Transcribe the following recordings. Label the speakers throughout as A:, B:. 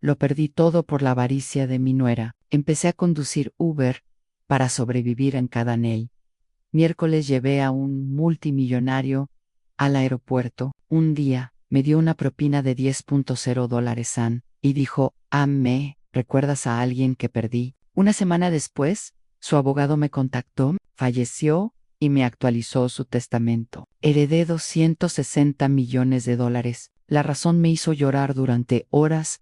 A: lo perdí todo por la avaricia de mi nuera. Empecé a conducir Uber para sobrevivir en cada anel. Miércoles llevé a un multimillonario al aeropuerto. Un día me dio una propina de $10.0 y dijo, ¿recuerdas a alguien que perdí? Una semana después, su abogado me contactó, falleció y me actualizó su testamento. Heredé $260 millones. La razón me hizo llorar durante horas.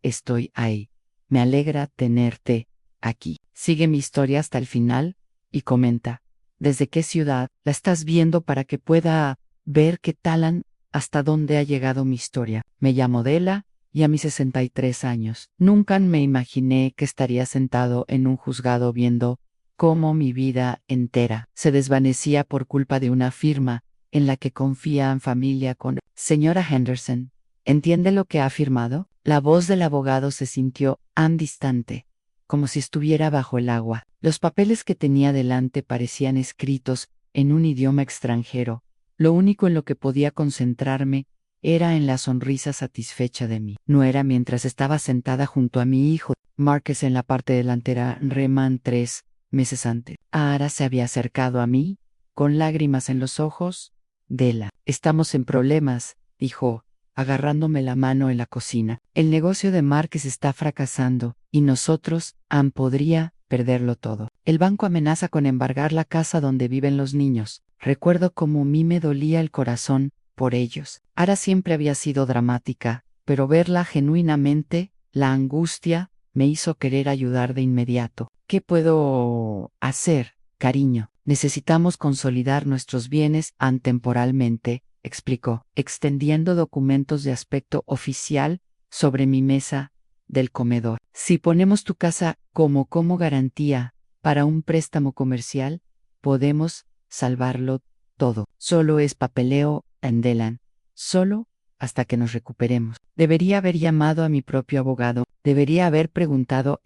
A: Estoy ahí. Me alegra tenerte aquí. Sigue mi historia hasta el final y comenta. ¿Desde qué ciudad la estás viendo para que pueda ver qué talan hasta dónde ha llegado mi historia? Me llamo Dela y a mis 63 años. Nunca me imaginé que estaría sentado en un juzgado viendo cómo mi vida entera se desvanecía por culpa de una firma en la que confía en familia con... Señora Henderson, ¿entiende lo que ha firmado? La voz del abogado se sintió distante, como si estuviera bajo el agua. Los papeles que tenía delante parecían escritos en un idioma extranjero. Lo único en lo que podía concentrarme era en la sonrisa satisfecha de mi nuera mientras estaba sentada junto a mi hijo, Marcus, en la parte delantera. Reman 3 meses antes. Ara se había acercado a mí, con lágrimas en los ojos. Dela, estamos en problemas, dijo, agarrándome la mano en la cocina. El negocio de Marcus está fracasando, y nosotros, podría perderlo todo. El banco amenaza con embargar la casa donde viven los niños. Recuerdo cómo a mí me dolía el corazón por ellos. Ara siempre había sido dramática, pero verla genuinamente, la angustia, me hizo querer ayudar de inmediato. ¿Qué puedo hacer, cariño? Necesitamos consolidar nuestros bienes temporalmente, explicó, extendiendo documentos de aspecto oficial sobre mi mesa del comedor. Si ponemos tu casa como garantía para un préstamo comercial, podemos salvarlo todo. Solo es papeleo, Delan. Solo hasta que nos recuperemos. Debería haber llamado a mi propio abogado. Debería haber preguntado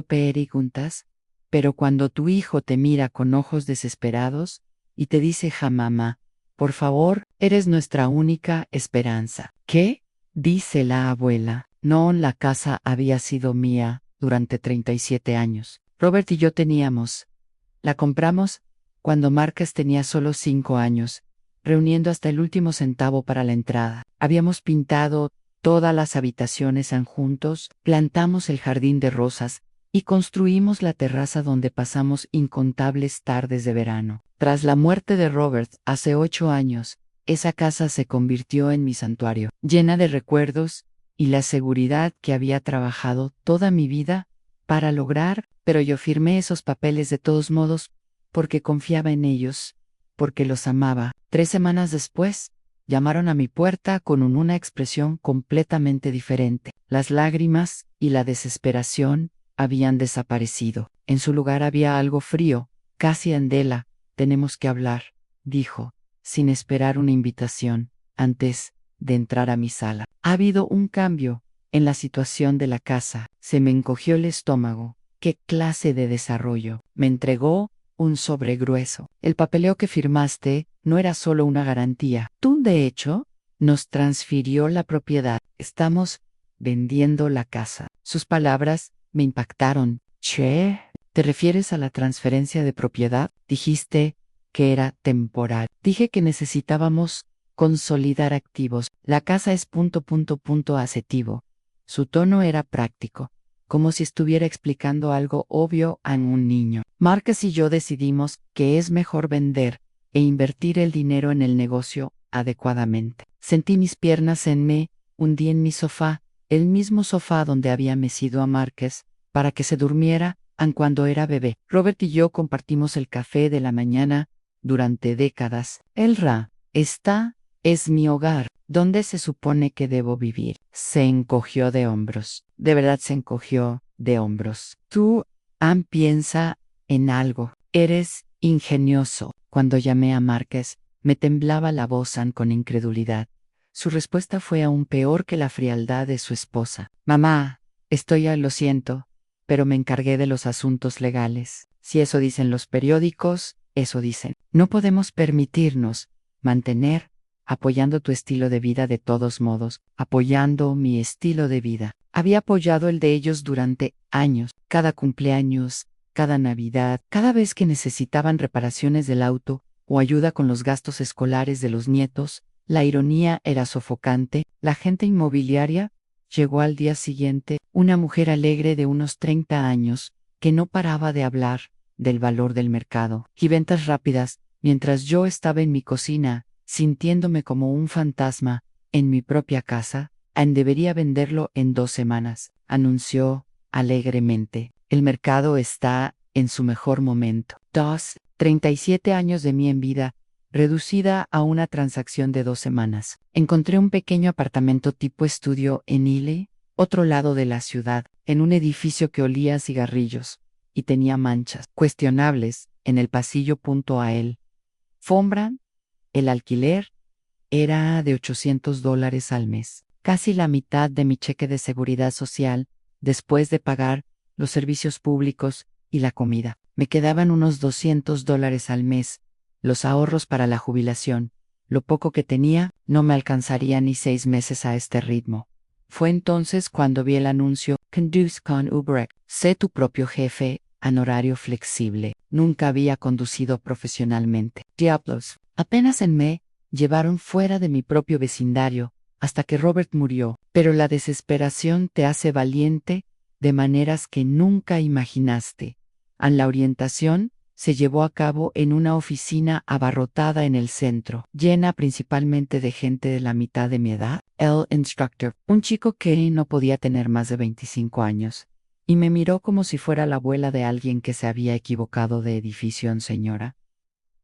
A: preguntas. Pero cuando tu hijo te mira con ojos desesperados y te dice, mamá, por favor, eres nuestra única esperanza. ¿Qué? Dice la abuela. No, la casa había sido mía durante 37 años. Robert y yo teníamos. La compramos cuando Marcus tenía solo 5 años, reuniendo hasta el último centavo para la entrada. Habíamos pintado todas las habitaciones juntos, plantamos el jardín de rosas y construimos la terraza donde pasamos incontables tardes de verano. Tras la muerte de Robert hace 8 años, esa casa se convirtió en mi santuario, llena de recuerdos y la seguridad que había trabajado toda mi vida para lograr, pero yo firmé esos papeles de todos modos porque confiaba en ellos, porque los amaba. 3 semanas después, llamaron a mi puerta con una expresión completamente diferente. Las lágrimas y la desesperación habían desaparecido. En su lugar había algo frío, casi Dela. Tenemos que hablar, dijo, sin esperar una invitación, antes de entrar a mi sala. Ha habido un cambio en la situación de la casa. Se me encogió el estómago. ¿Qué clase de desarrollo? Me entregó un sobre grueso. El papeleo que firmaste no era solo una garantía. Tú, de hecho, nos transfirió la propiedad. Estamos vendiendo la casa. Sus palabras me impactaron. Che, ¿te refieres a la transferencia de propiedad? Dijiste que era temporal. Dije que necesitábamos consolidar activos. La casa es ... asetivo. Su tono era práctico, como si estuviera explicando algo obvio a un niño. Marcus y yo decidimos que es mejor vender e invertir el dinero en el negocio adecuadamente. Sentí mis piernas hundí en mi sofá, el mismo sofá donde había mecido a Marcus para que se durmiera cuando era bebé. Robert y yo compartimos el café de la mañana durante décadas. Es mi hogar. ¿Dónde se supone que debo vivir? Se encogió de hombros. De verdad se encogió de hombros. Tú, piensa en algo. Eres ingenioso. Cuando llamé a Marcus, me temblaba la voz con incredulidad. Su respuesta fue aún peor que la frialdad de su esposa. Mamá, lo siento, pero me encargué de los asuntos legales. Si eso dicen los periódicos, eso dicen. No podemos permitirnos apoyando tu estilo de vida de todos modos, apoyando mi estilo de vida. Había apoyado el de ellos durante años, cada cumpleaños, cada Navidad, cada vez que necesitaban reparaciones del auto o ayuda con los gastos escolares de los nietos. La ironía era sofocante. La agente inmobiliaria llegó al día siguiente, una mujer alegre de unos 30 años, que no paraba de hablar del valor del mercado y ventas rápidas, mientras yo estaba en mi cocina, sintiéndome como un fantasma en mi propia casa. Debería venderlo en 2 semanas, anunció alegremente. El mercado está en su mejor momento. 37 años de mí en vida, reducida a una transacción de 2 semanas. Encontré un pequeño apartamento tipo estudio en Ile, otro lado de la ciudad, en un edificio que olía a cigarrillos y tenía manchas cuestionables en el pasillo junto a él. Fombran, el alquiler era de $800 al mes, casi la mitad de mi cheque de seguridad social, después de pagar los servicios públicos y la comida. Me quedaban unos $200 al mes, los ahorros para la jubilación. Lo poco que tenía no me alcanzaría ni 6 meses a este ritmo. Fue entonces cuando vi el anuncio Conduce con Uber. Sé tu propio jefe, en horario flexible. Nunca había conducido profesionalmente. Diablos, apenas me llevaron fuera de mi propio vecindario, hasta que Robert murió. Pero la desesperación te hace valiente de maneras que nunca imaginaste. La orientación se llevó a cabo en una oficina abarrotada en el centro, llena principalmente de gente de la mitad de mi edad. El instructor, un chico que no podía tener más de 25 años, y me miró como si fuera la abuela de alguien que se había equivocado de edificio. Señora,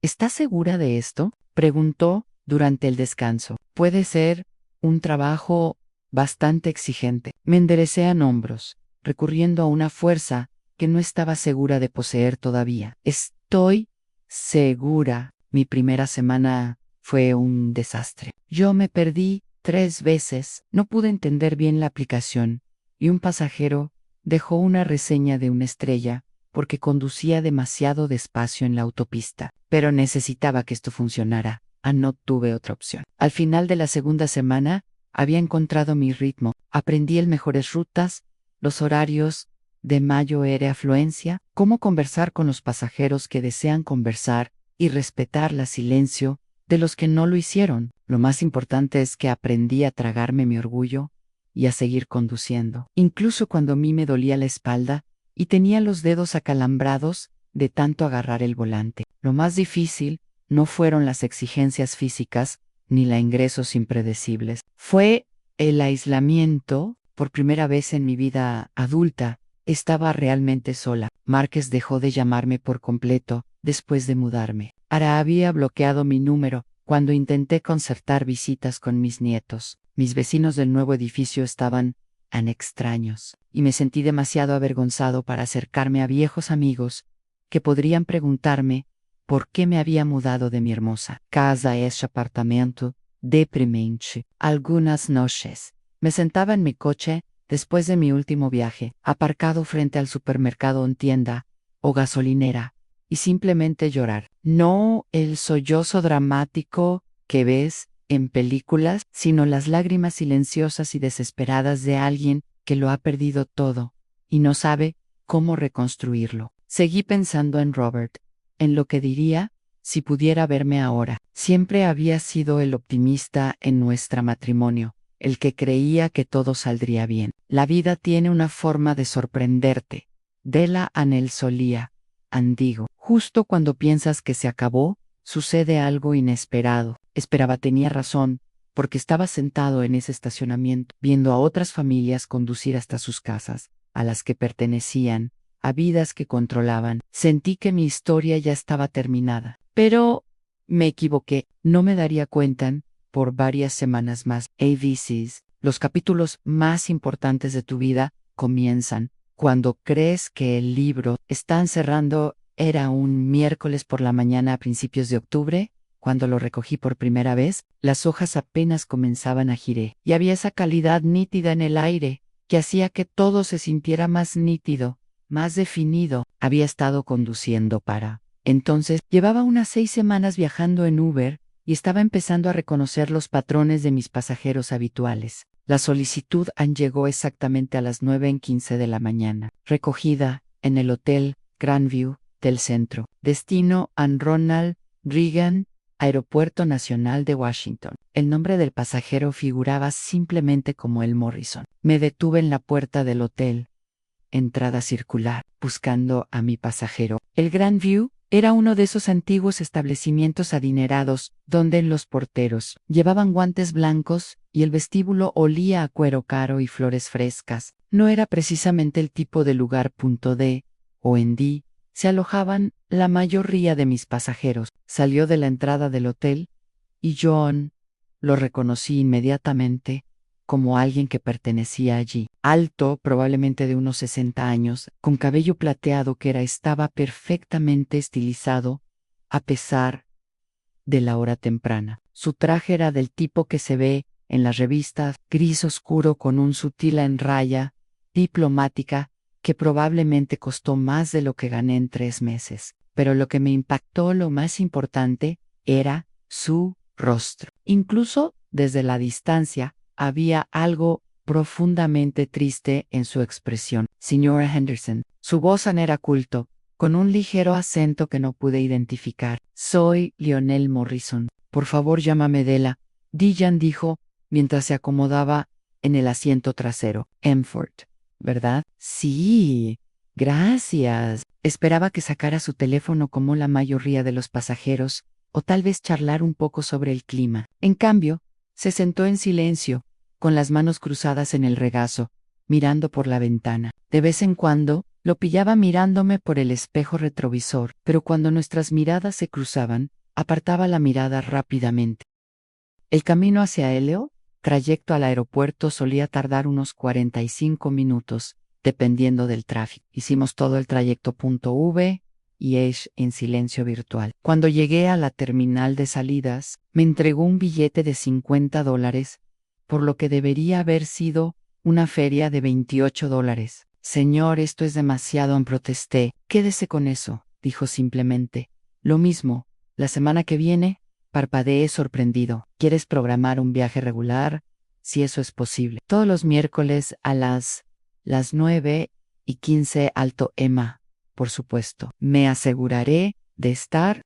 A: ¿está segura de esto?, preguntó durante el descanso. Puede ser un trabajo bastante exigente. Me enderecé en hombros, recurriendo a una fuerza que no estaba segura de poseer todavía. Estoy segura. Mi primera semana fue un desastre. Yo me perdí 3 veces, no pude entender bien la aplicación, y un pasajero dejó una reseña de 1 estrella porque conducía demasiado despacio en la autopista. Pero necesitaba que esto funcionara. No tuve otra opción. Al final de la segunda semana, había encontrado mi ritmo. Aprendí el mejores rutas, los horarios de mayor afluencia, cómo conversar con los pasajeros que desean conversar y respetar el silencio de los que no lo hicieron. Lo más importante es que aprendí a tragarme mi orgullo y a seguir conduciendo. Incluso cuando a mí me dolía la espalda y tenía los dedos acalambrados de tanto agarrar el volante. Lo más difícil no fueron las exigencias físicas ni los ingresos impredecibles. Fue el aislamiento. Por primera vez en mi vida adulta, estaba realmente sola. Márquez dejó de llamarme por completo después de mudarme. Ara había bloqueado mi número cuando intenté concertar visitas con mis nietos. Mis vecinos del nuevo edificio estaban tan extraños, y me sentí demasiado avergonzado para acercarme a viejos amigos que podrían preguntarme por qué me había mudado de mi hermosa casa a este apartamento deprimente. Algunas noches me sentaba en mi coche después de mi último viaje, aparcado frente al supermercado o tienda o gasolinera, y simplemente llorar. No el sollozo dramático que ves en películas, sino las lágrimas silenciosas y desesperadas de alguien que lo ha perdido todo y no sabe cómo reconstruirlo. Seguí pensando en Robert, en lo que diría si pudiera verme ahora. Siempre había sido el optimista en nuestro matrimonio, el que creía que todo saldría bien. La vida tiene una forma de sorprenderte. Dela Anel solía, andigo. Justo cuando piensas que se acabó, sucede algo inesperado. Esperaba, tenía razón, porque estaba sentado en ese estacionamiento, viendo a otras familias conducir hasta sus casas, a las que pertenecían, a vidas que controlaban. Sentí que mi historia ya estaba terminada. Pero me equivoqué. No me daría cuenta por varias semanas más. ABCs, los capítulos más importantes de tu vida comienzan cuando crees que el libro está cerrando. Era un miércoles por la mañana a principios de octubre, cuando lo recogí por primera vez. Las hojas apenas comenzaban a girar, y había esa calidad nítida en el aire, que hacía que todo se sintiera más nítido, más definido. Había estado conduciendo para entonces, llevaba unas 6 semanas viajando en Uber, y estaba empezando a reconocer los patrones de mis pasajeros habituales. La solicitud llegó exactamente a las 9:15 de la mañana. Recogida en el Hotel Grandview del centro. Destino Ronald Reagan, Aeropuerto Nacional de Washington. El nombre del pasajero figuraba simplemente como el Morrison. Me detuve en la puerta del hotel. Entrada circular, buscando a mi pasajero. El Grandview era uno de esos antiguos establecimientos adinerados, donde los porteros llevaban guantes blancos y el vestíbulo olía a cuero caro y flores frescas. No era precisamente el tipo de lugar .d o en D se alojaban la mayoría de mis pasajeros. Salió de la entrada del hotel y John lo reconocí inmediatamente como alguien que pertenecía allí. Alto, probablemente de unos 60 años, con cabello plateado que estaba perfectamente estilizado, a pesar de la hora temprana. Su traje era del tipo que se ve en las revistas, gris oscuro con un sutil enraya, diplomática, que probablemente costó más de lo que gané en 3 meses. Pero lo que me impactó, lo más importante, era su rostro. Incluso desde la distancia, había algo profundamente triste en su expresión. Señora Henderson, su voz era culto, con un ligero acento que no pude identificar. Soy Lionel Morrison. Por favor, llámame Della, Diane dijo, mientras se acomodaba en el asiento trasero. Emford, ¿verdad? Sí, gracias. Esperaba que sacara su teléfono como la mayoría de los pasajeros, o tal vez charlar un poco sobre el clima. En cambio, se sentó en silencio, con las manos cruzadas en el regazo, mirando por la ventana. De vez en cuando, lo pillaba mirándome por el espejo retrovisor, pero cuando nuestras miradas se cruzaban, apartaba la mirada rápidamente. El camino hacia Helio, trayecto al aeropuerto, solía tardar unos 45 minutos, dependiendo del tráfico. Hicimos todo el trayecto .v y Ash en silencio virtual. Cuando llegué a la terminal de salidas, me entregó un billete de $50, por lo que debería haber sido una feria de $28. Señor, esto es demasiado, protesté. Quédese con eso, dijo simplemente. Lo mismo, la semana que viene, parpadeé sorprendido. ¿Quieres programar un viaje regular? Si eso es posible. Todos los miércoles a las 9:15 alto Emma. Por supuesto. Me aseguraré de estar.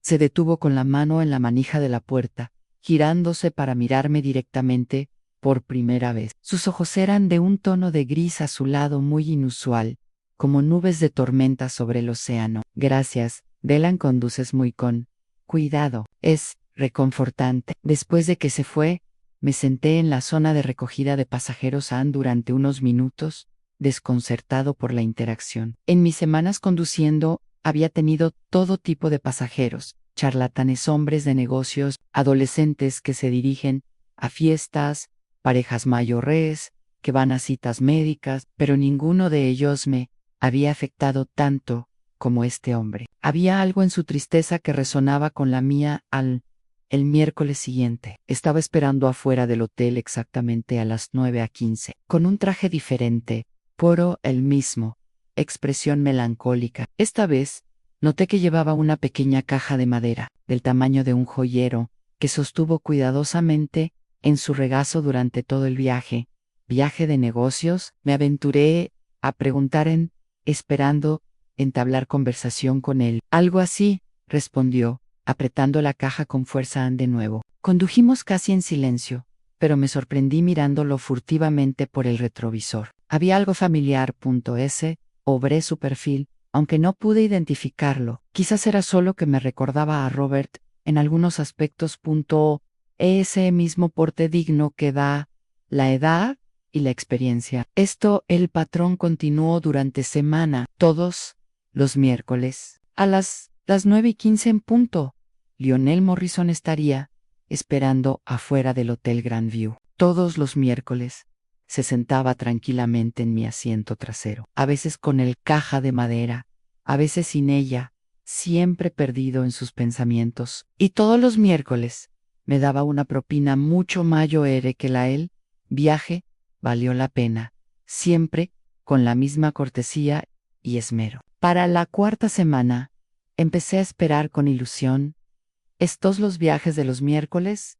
A: Se detuvo con la mano en la manija de la puerta, girándose para mirarme directamente por primera vez. Sus ojos eran de un tono de gris azulado muy inusual, como nubes de tormenta sobre el océano. Gracias, Delan, conduces muy con cuidado. Es reconfortante. Después de que se fue, me senté en la zona de recogida de pasajeros durante unos minutos, desconcertado por la interacción. En mis semanas conduciendo, había tenido todo tipo de pasajeros, charlatanes, hombres de negocios, adolescentes que se dirigen a fiestas, parejas mayores, que van a citas médicas, pero ninguno de ellos me había afectado tanto como este hombre. Había algo en su tristeza que resonaba con la mía el miércoles siguiente. Estaba esperando afuera del hotel exactamente a las 9:15, con un traje diferente, pero el mismo, expresión melancólica. Esta vez, noté que llevaba una pequeña caja de madera, del tamaño de un joyero, que sostuvo cuidadosamente en su regazo durante todo el viaje. ¿Viaje de negocios? Me aventuré a preguntar esperando entablar conversación con él. Algo así, respondió, apretando la caja con fuerza de nuevo. Condujimos casi en silencio, pero me sorprendí mirándolo furtivamente por el retrovisor. Había algo familiar. Obré su perfil, aunque no pude identificarlo. Quizás era solo que me recordaba a Robert en algunos aspectos. Ese mismo porte digno que da la edad y la experiencia. El patrón continuó durante semana, todos los miércoles. A las 9:15 en punto, Lionel Morrison estaría esperando afuera del Hotel Grandview. Todos los miércoles se sentaba tranquilamente en mi asiento trasero, a veces con el caja de madera, a veces sin ella, siempre perdido en sus pensamientos. Y todos los miércoles me daba una propina mucho mayor que el viaje valió la pena, siempre con la misma cortesía y esmero. Para la 4ª semana, empecé a esperar con ilusión. Los viajes de los miércoles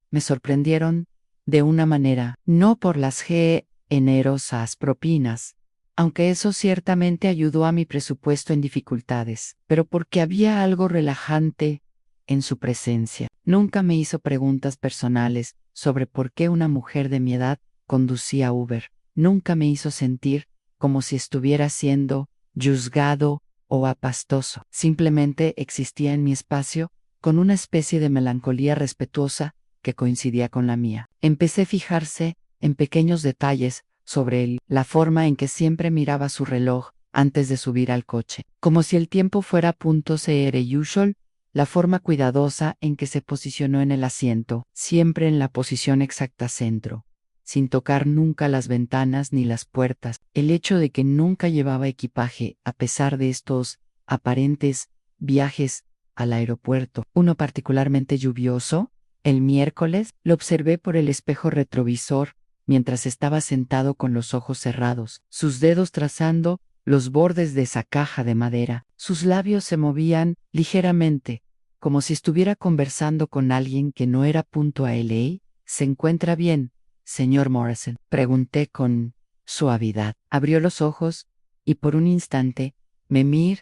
A: me sorprendieron de una manera, no por las generosas propinas, aunque eso ciertamente ayudó a mi presupuesto en dificultades, pero porque había algo relajante en su presencia. Nunca me hizo preguntas personales sobre por qué una mujer de mi edad conducía Uber. Nunca me hizo sentir como si estuviera siendo juzgado o apastoso. Simplemente existía en mi espacio con una especie de melancolía respetuosa que coincidía con la mía. Empecé a fijarse en pequeños detalles sobre él, la forma en que siempre miraba su reloj antes de subir al coche, como si el tiempo fuera .usual, la forma cuidadosa en que se posicionó en el asiento, siempre en la posición exacta centro, sin tocar nunca las ventanas ni las puertas, el hecho de que nunca llevaba equipaje a pesar de estos aparentes viajes al aeropuerto, uno particularmente lluvioso. El miércoles lo observé por el espejo retrovisor mientras estaba sentado con los ojos cerrados, sus dedos trazando los bordes de esa caja de madera. Sus labios se movían ligeramente, como si estuviera conversando con alguien que no era .la. ¿Se encuentra bien, señor Morrison?, pregunté con suavidad. Abrió los ojos y por un instante me miró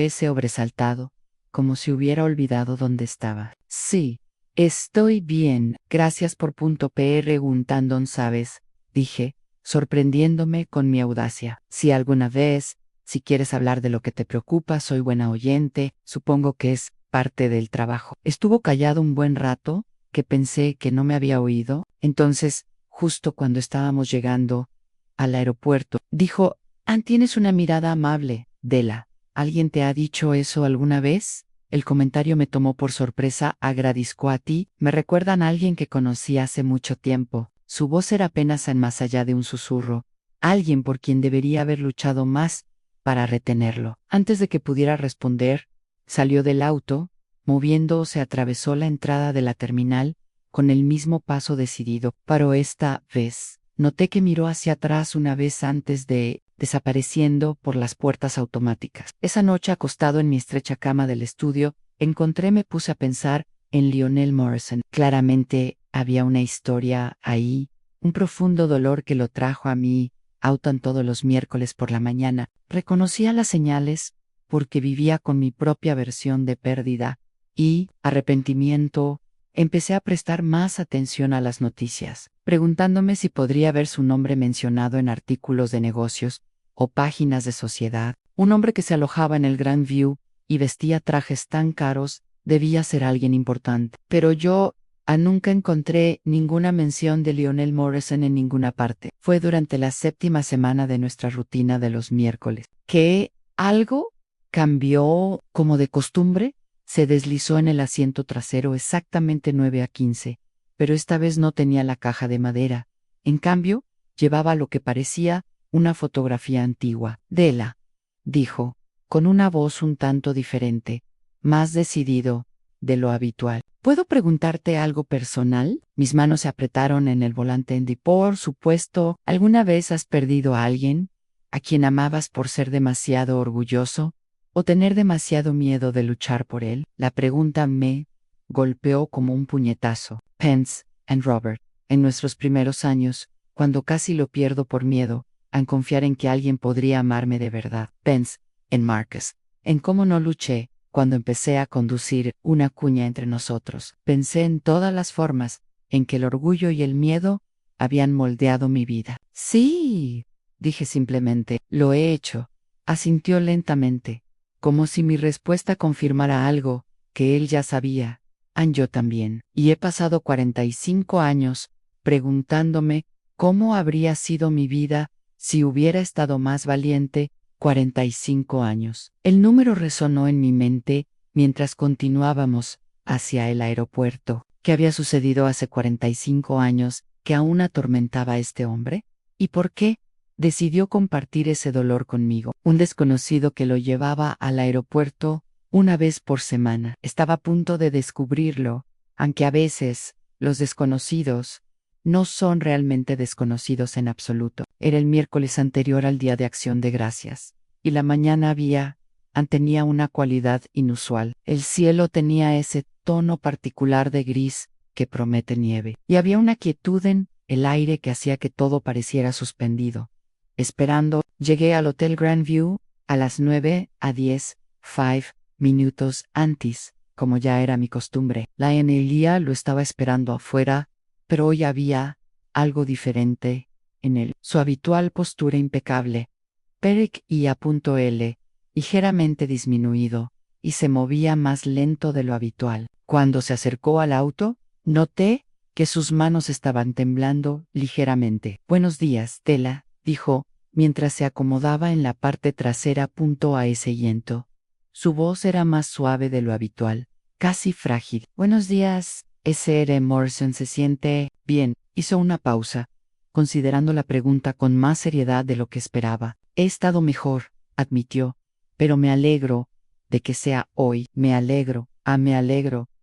A: sobresaltado, como si hubiera olvidado dónde estaba. Sí. Estoy bien, gracias por preguntando, ¿sabes? Dije, sorprendiéndome con mi audacia. Si quieres hablar de lo que te preocupa, soy buena oyente, supongo que es parte del trabajo. Estuvo callado un buen rato, que pensé que no me había oído. Entonces, justo cuando estábamos llegando al aeropuerto, dijo, tienes una mirada amable, Della. ¿Alguien te ha dicho eso alguna vez? El comentario me tomó por sorpresa. Agradezco a ti, me recuerdan a alguien que conocí hace mucho tiempo. Su voz era apenas más allá de un susurro. Alguien por quien debería haber luchado más para retenerlo. Antes de que pudiera responder, salió del auto, moviéndose, atravesó la entrada de la terminal con el mismo paso decidido. Paró esta vez. Noté que miró hacia atrás una vez antes de desapareciendo por las puertas automáticas. Esa noche, acostado en mi estrecha cama del estudio, me puse a pensar en Lionel Morrison. Claramente había una historia ahí, un profundo dolor que lo trajo a mí, autan todos los miércoles por la mañana. Reconocía las señales porque vivía con mi propia versión de pérdida y arrepentimiento. Empecé a prestar más atención a las noticias, preguntándome si podría ver su nombre mencionado en artículos de negocios o páginas de sociedad. Un hombre que se alojaba en el Grand View y vestía trajes tan caros debía ser alguien importante. Pero yo nunca encontré ninguna mención de Lionel Morrison en ninguna parte. Fue durante la 7ª semana de nuestra rutina de los miércoles que algo cambió como de costumbre. Se deslizó en el asiento trasero exactamente 9:15, pero esta vez no tenía la caja de madera. En cambio, llevaba lo que parecía una fotografía antigua. Della, dijo, con una voz un tanto diferente, más decidido de lo habitual. ¿Puedo preguntarte algo personal? Mis manos se apretaron en el volante. Por supuesto, ¿alguna vez has perdido a alguien a quien amabas por ser demasiado orgulloso o tener demasiado miedo de luchar por él? La pregunta me golpeó como un puñetazo. Pence and Robert, en nuestros primeros años, cuando casi lo pierdo por miedo a confiar en que alguien podría amarme de verdad. Pence and Marcus, en cómo no luché cuando empecé a conducir una cuña entre nosotros. Pensé en todas las formas en que el orgullo y el miedo habían moldeado mi vida. Sí, dije simplemente, lo he hecho. Asintió lentamente, como si mi respuesta confirmara algo que él ya sabía. Yo también. Y he pasado 45 años preguntándome cómo habría sido mi vida si hubiera estado más valiente. 45 años. El número resonó en mi mente mientras continuábamos hacia el aeropuerto. ¿Qué había sucedido hace 45 años que aún atormentaba a este hombre? ¿Y por qué decidió compartir ese dolor conmigo? Un desconocido que lo llevaba al aeropuerto una vez por semana. Estaba a punto de descubrirlo, aunque a veces los desconocidos no son realmente desconocidos en absoluto. Era el miércoles anterior al Día de Acción de Gracias, y la mañana tenía una cualidad inusual. El cielo tenía ese tono particular de gris que promete nieve. Y había una quietud en el aire que hacía que todo pareciera suspendido. Esperando, llegué al Hotel Grandview a las 9:10 antes, como ya era mi costumbre. La Enelia lo estaba esperando afuera, pero hoy había algo diferente en él. Su habitual postura impecable. Peric I.L. ligeramente disminuido, y se movía más lento de lo habitual. Cuando se acercó al auto, noté que sus manos estaban temblando ligeramente. Buenos días, Tela, dijo, mientras se acomodaba en la parte trasera. A ese viento. Su voz era más suave de lo habitual, casi frágil. Buenos días, Sr. Morrison se siente bien. Hizo una pausa, considerando la pregunta con más seriedad de lo que esperaba. He estado mejor, admitió, pero me alegro de que sea hoy. Me alegro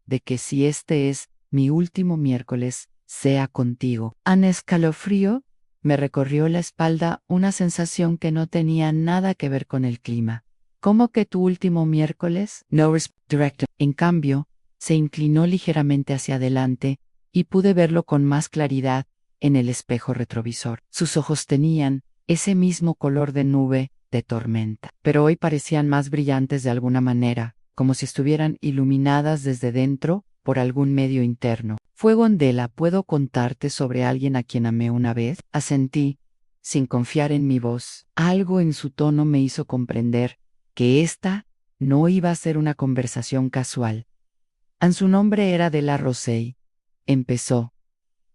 A: de que si este es mi último miércoles, sea contigo. Un escalofrío me recorrió la espalda, una sensación que no tenía nada que ver con el clima. ¿Cómo que tu último miércoles? No, director. En cambio, se inclinó ligeramente hacia adelante y pude verlo con más claridad en el espejo retrovisor. Sus ojos tenían ese mismo color de nube de tormenta, pero hoy parecían más brillantes de alguna manera, como si estuvieran iluminadas desde dentro por algún medio interno. Fue Gondela, ¿puedo contarte sobre alguien a quien amé una vez? Asentí, sin confiar en mi voz. Algo en su tono me hizo comprender que esta no iba a ser una conversación casual. Su nombre era Della Rosey. Empezó,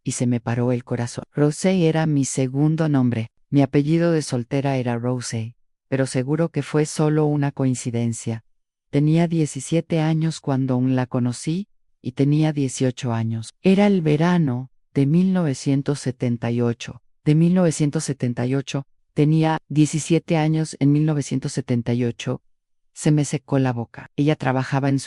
A: y se me paró el corazón. Rosey era mi segundo nombre. Mi apellido de soltera era Rosey, pero seguro que fue solo una coincidencia. Tenía 17 años cuando aún la conocí, y tenía 18 años. Era el verano de 1978. De 1978, tenía 17 años en 1978. Se me secó la boca. Ella trabajaba en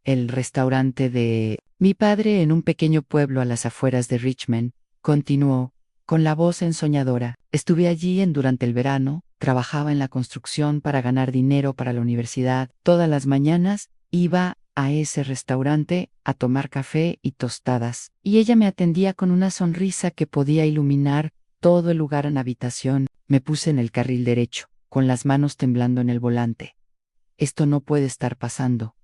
A: el restaurante de mi padre en un pequeño pueblo a las afueras de Richmond. Continuó, con la voz ensoñadora. Estuve allí durante el verano, trabajaba en la construcción para ganar dinero para la universidad. Todas las mañanas iba a ese restaurante a tomar café y tostadas, y ella me atendía con una sonrisa que podía iluminar todo el lugar en la habitación. Me puse en el carril derecho, con las manos temblando en el volante. Esto no puede estar pasando.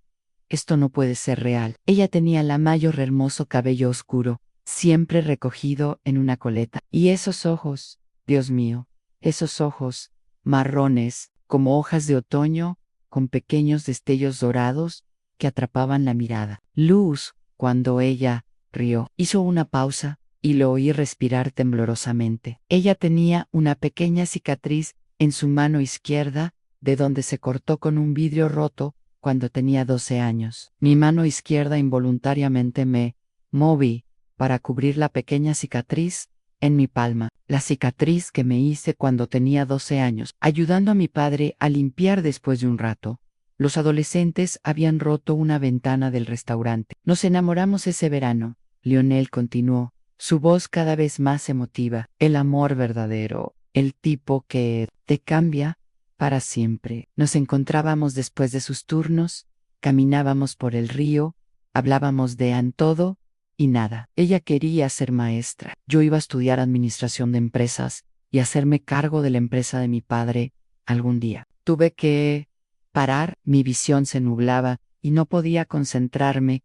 A: Esto no puede ser real. Ella tenía el mayor hermoso cabello oscuro, siempre recogido en una coleta. Y esos ojos, Dios mío, esos ojos, marrones, como hojas de otoño, con pequeños destellos dorados, que atrapaban la mirada. Luz, cuando ella rió. Hizo una pausa, y lo oí respirar temblorosamente. Ella tenía una pequeña cicatriz en su mano izquierda, de donde se cortó con un vidrio roto, cuando tenía 12 años. Mi mano izquierda involuntariamente me moví para cubrir la pequeña cicatriz en mi palma, la cicatriz que me hice cuando tenía 12 años, ayudando a mi padre a limpiar después de un rato. Los adolescentes habían roto una ventana del restaurante. Nos enamoramos ese verano, Lionel continuó, su voz cada vez más emotiva. El amor verdadero, el tipo que te cambia para siempre. Nos encontrábamos después de sus turnos, caminábamos por el río, hablábamos de todo y nada. Ella quería ser maestra. Yo iba a estudiar administración de empresas y hacerme cargo de la empresa de mi padre algún día. Tuve que parar, mi visión se nublaba y no podía concentrarme.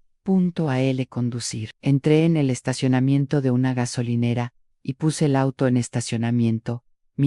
A: A él conducir. Entré en el estacionamiento de una gasolinera y puse el auto en estacionamiento.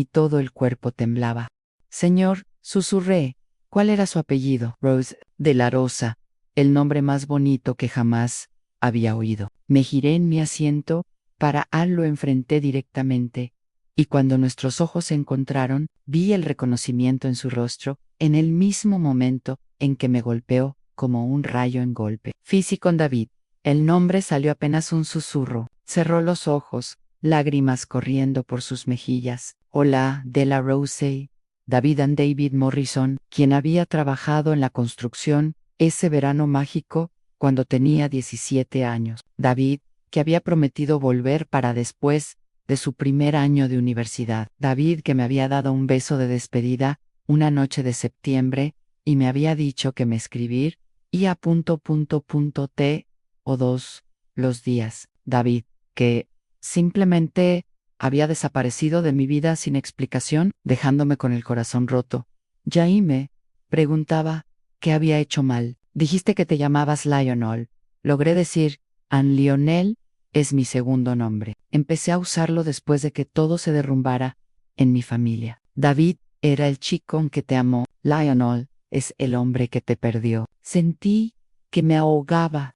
A: Todo el cuerpo temblaba. Señor, susurré. ¿Cuál era su apellido? Rose de la Rosa, el nombre más bonito que jamás había oído. Me giré en mi asiento, lo enfrenté directamente, y cuando nuestros ojos se encontraron, vi el reconocimiento en su rostro, en el mismo momento en que me golpeó, como un rayo en golpe. Fisi con David. El nombre salió apenas un susurro. Cerró los ojos, lágrimas corriendo por sus mejillas. Hola, Della Rosey. David Morrison, quien había trabajado en la construcción ese verano mágico cuando tenía 17 años. David, que había prometido volver para después de su primer año de universidad. David, que me había dado un beso de despedida una noche de septiembre y me había dicho que me escribir y a ... T o 2 los días, David, que simplemente había desaparecido de mi vida sin explicación, dejándome con el corazón roto. Jaime preguntaba qué había hecho mal. Dijiste que te llamabas Lionel. Logré decir, Anne Lionel es mi segundo nombre. Empecé a usarlo después de que todo se derrumbara en mi familia. David era el chico que te amó. Lionel es el hombre que te perdió. Sentí que me ahogaba.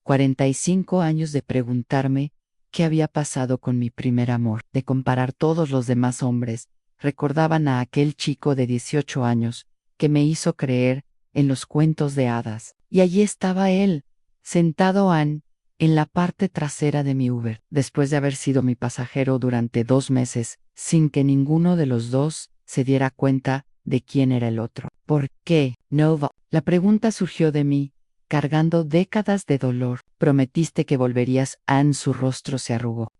A: 45 años de preguntarme qué había pasado con mi primer amor, de comparar todos los demás hombres. Recordaban a aquel chico de 18 años que me hizo creer en los cuentos de hadas. Y allí estaba él, sentado en la parte trasera de mi Uber, después de haber sido mi pasajero durante 2 meses, sin que ninguno de los dos se diera cuenta de quién era el otro. ¿Por qué, Nova? La pregunta surgió de mí, cargando décadas de dolor. Prometiste que volverías. Su rostro se arrugó.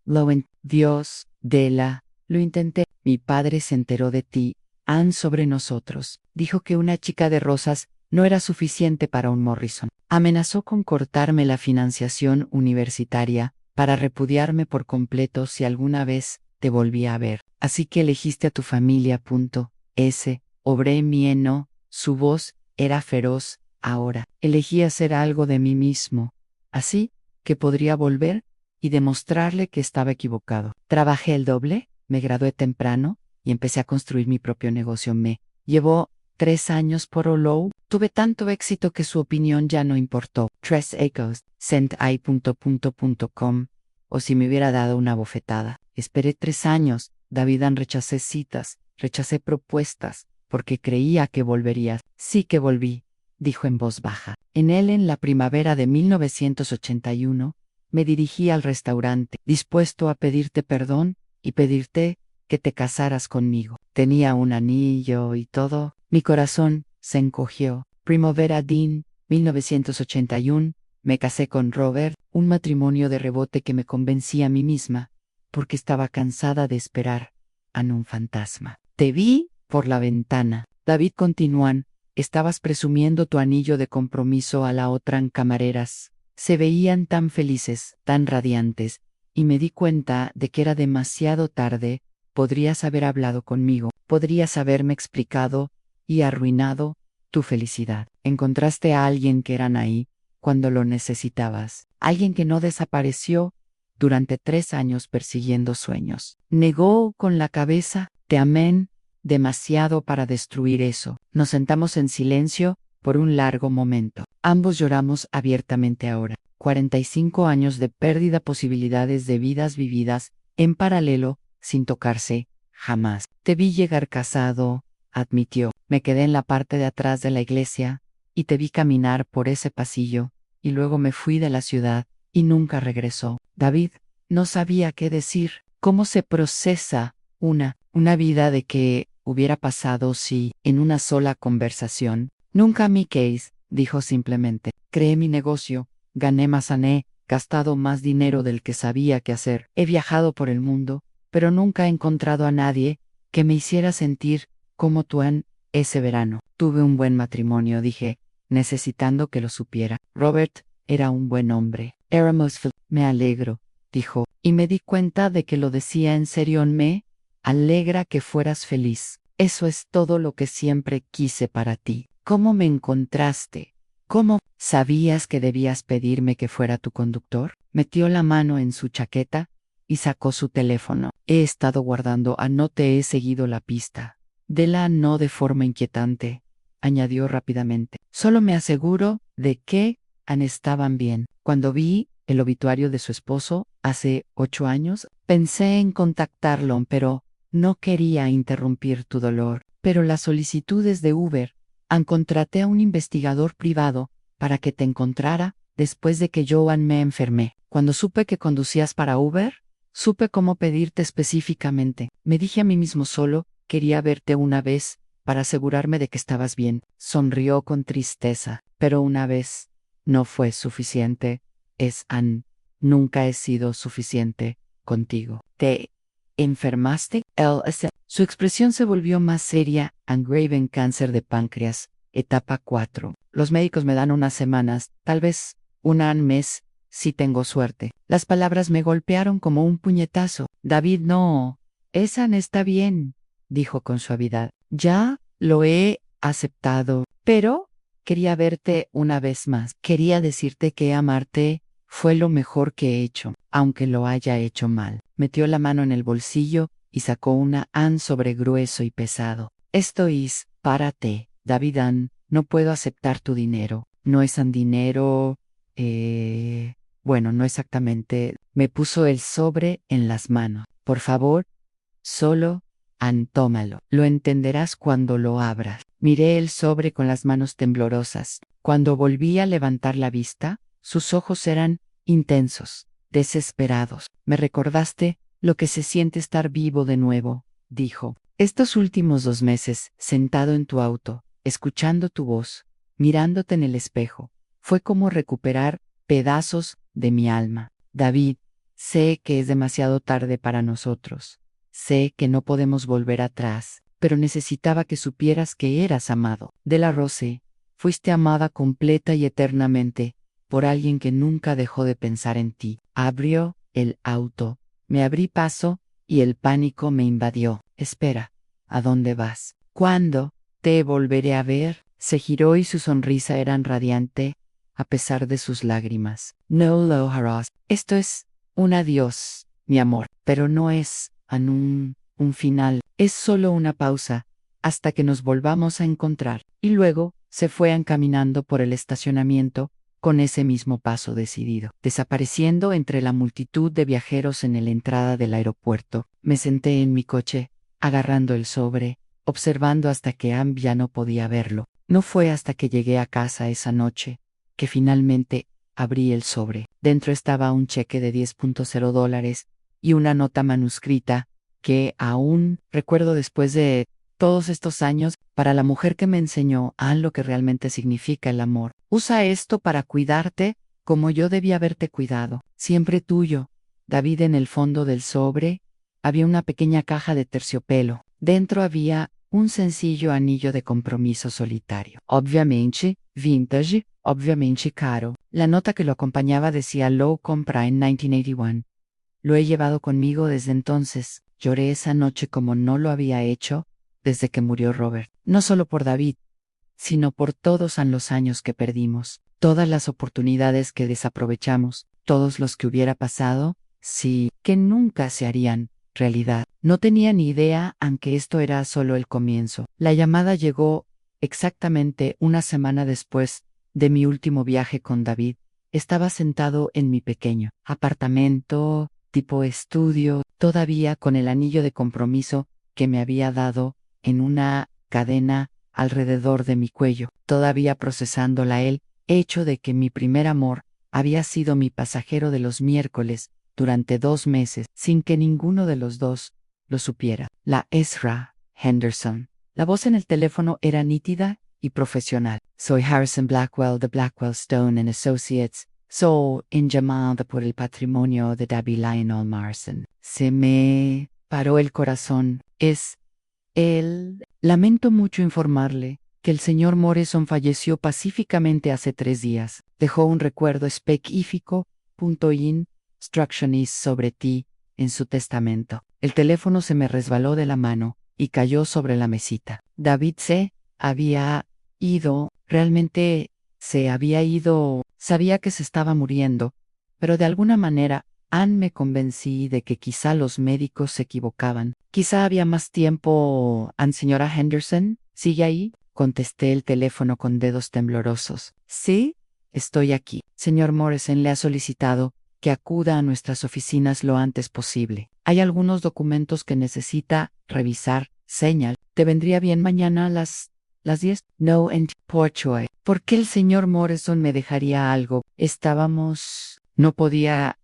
A: Dios, Dela, lo intenté. Mi padre se enteró de ti, sobre nosotros. Dijo que una chica de rosas no era suficiente para un Morrison. Amenazó con cortarme la financiación universitaria para repudiarme por completo si alguna vez te volvía a ver. Así que elegiste a tu familia. Obré mieno. Su voz era feroz. Ahora, elegí hacer algo de mí mismo, así que podría volver y demostrarle que estaba equivocado. Trabajé el doble, me gradué temprano y empecé a construir mi propio negocio. Me llevó 3 años por Olow. Tuve tanto éxito que su opinión ya no importó. 3 Ecos, sentai.com, o si me hubiera dado una bofetada. Esperé 3 años, Davidan, rechacé citas, rechacé propuestas, porque creía que volverías. Sí que volví, dijo en voz baja. En la primavera de 1981, me dirigí al restaurante, dispuesto a pedirte perdón y pedirte que te casaras conmigo. Tenía un anillo y todo. Mi corazón se encogió. Primavera Dean, 1981, me casé con Robert, un matrimonio de rebote que me convencí a mí misma, porque estaba cansada de esperar a un fantasma. Te vi por la ventana. David continúan. Estabas presumiendo tu anillo de compromiso a la otra camareras. Se veían tan felices, tan radiantes, y me di cuenta de que era demasiado tarde. Podrías haber hablado conmigo, podrías haberme explicado y arruinado tu felicidad. Encontraste a alguien que eran ahí cuando lo necesitabas, alguien que no desapareció durante 3 años persiguiendo sueños. Negó con la cabeza. Te amé demasiado para destruir eso. Nos sentamos en silencio por un largo momento. Ambos lloramos abiertamente ahora. 45 años de pérdida, posibilidades de vidas vividas en paralelo, sin tocarse, jamás. Te vi llegar casado, admitió. Me quedé en la parte de atrás de la iglesia y te vi caminar por ese pasillo, y luego me fui de la ciudad y nunca regresó. David no sabía qué decir. ¿Cómo se procesa una vida de que hubiera pasado si, en una sola conversación? Nunca mi case, dijo simplemente. Creé mi negocio, gané más, gastado más dinero del que sabía qué hacer. He viajado por el mundo, pero nunca he encontrado a nadie que me hiciera sentir como tú ese verano. Tuve un buen matrimonio, dije, necesitando que lo supiera. Robert era un buen hombre. Éramos me alegro, dijo, y me di cuenta de que lo decía en serio. Me alegra que fueras feliz. Eso es todo lo que siempre quise para ti. ¿Cómo me encontraste? ¿Cómo sabías que debías pedirme que fuera tu conductor? Metió la mano en su chaqueta y sacó su teléfono. He estado guardando no te he seguido la pista. Dela no de forma inquietante, añadió rápidamente. Solo me aseguro de que estaban bien. Cuando vi el obituario de su esposo, hace 8 años, pensé en contactarlo, pero no quería interrumpir tu dolor. Pero las solicitudes de Uber, contraté a un investigador privado para que te encontrara después de que Joan me enfermé. Cuando supe que conducías para Uber, supe cómo pedirte específicamente. Me dije a mí mismo solo, quería verte una vez para asegurarme de que estabas bien. Sonrió con tristeza. Pero una vez no fue suficiente. Nunca he sido suficiente contigo. ¿Te enfermaste? Su expresión se volvió más seria. Graven cáncer de páncreas, etapa 4. Los médicos me dan unas semanas, tal vez un mes, si tengo suerte. Las palabras me golpearon como un puñetazo. David, no. Esa no está bien, dijo con suavidad. Ya lo he aceptado, pero quería verte una vez más. Quería decirte que amarte fue lo mejor que he hecho, aunque lo haya hecho mal. Metió la mano en el bolsillo y sacó una an sobre grueso y pesado. Esto es para ti, David Ann. No puedo aceptar tu dinero. No es un dinero... Bueno, no exactamente. Me puso el sobre en las manos. Por favor, solo, Ann, tómalo. Lo entenderás cuando lo abras. Miré el sobre con las manos temblorosas. Cuando volví a levantar la vista, sus ojos eran intensos, desesperados. Me recordaste lo que se siente estar vivo de nuevo, dijo. Estos últimos 2 meses, sentado en tu auto, escuchando tu voz, mirándote en el espejo, fue como recuperar pedazos de mi alma. David, sé que es demasiado tarde para nosotros. Sé que no podemos volver atrás, pero necesitaba que supieras que eras amado. De la Rose, fuiste amada completa y eternamente por alguien que nunca dejó de pensar en ti. Abrió el auto, me abrí paso y el pánico me invadió. Espera, ¿a dónde vas? ¿Cuándo te volveré a ver? Se giró y su sonrisa era radiante, a pesar de sus lágrimas. No lo harás. Esto es un adiós, mi amor, pero no es un final. Es solo una pausa, hasta que nos volvamos a encontrar. Y luego se fue encaminando por el estacionamiento, con ese mismo paso decidido. Desapareciendo entre la multitud de viajeros en la entrada del aeropuerto, me senté en mi coche, agarrando el sobre, observando hasta que Ann ya no podía verlo. No fue hasta que llegué a casa esa noche, que finalmente abrí el sobre. Dentro estaba un cheque de $10.0 y una nota manuscrita, que aún recuerdo después de todos estos años, para la mujer que me enseñó a lo que realmente significa el amor. Usa esto para cuidarte como yo debía haberte cuidado. Siempre tuyo. David. En el fondo del sobre había una pequeña caja de terciopelo. Dentro había un sencillo anillo de compromiso solitario. Obviamente, vintage, obviamente caro. La nota que lo acompañaba decía Low compra en 1981. Lo he llevado conmigo desde entonces. Lloré esa noche como no lo había hecho desde que murió Robert. No solo por David, sino por todos los años que perdimos, todas las oportunidades que desaprovechamos, todos los que hubiera pasado, sí, que nunca se harían realidad. No tenía ni idea, aunque esto era solo el comienzo. La llamada llegó exactamente una semana después de mi último viaje con David. Estaba sentado en mi pequeño apartamento, tipo estudio, todavía con el anillo de compromiso que me había dado en una cadena alrededor de mi cuello, todavía procesándola el hecho de que mi primer amor había sido mi pasajero de los miércoles durante 2 meses, sin que ninguno de los dos lo supiera. La Ezra Henderson. La voz en el teléfono era nítida y profesional. Soy Harrison Blackwell de Blackwell Stone and Associates. Soy en llamada por el patrimonio de David Lionel Marston. Se me paró el corazón. Lamento mucho informarle que el señor Morrison falleció pacíficamente hace 3 días. Dejó un recuerdo específico, instructions sobre ti, en su testamento. El teléfono se me resbaló de la mano y cayó sobre la mesita. David se había ido, realmente se había ido, sabía que se estaba muriendo, pero de alguna manera Ann me convencí de que quizá los médicos se equivocaban. Quizá había más tiempo. Ann, señora Henderson, ¿sigue ahí? Contesté el teléfono con dedos temblorosos. Sí, estoy aquí. Señor Morrison le ha solicitado que acuda a nuestras oficinas lo antes posible. Hay algunos documentos que necesita revisar. Señal, ¿te vendría bien mañana a las 10? No, en Portchoi. ¿Por qué el señor Morrison me dejaría algo? No podía,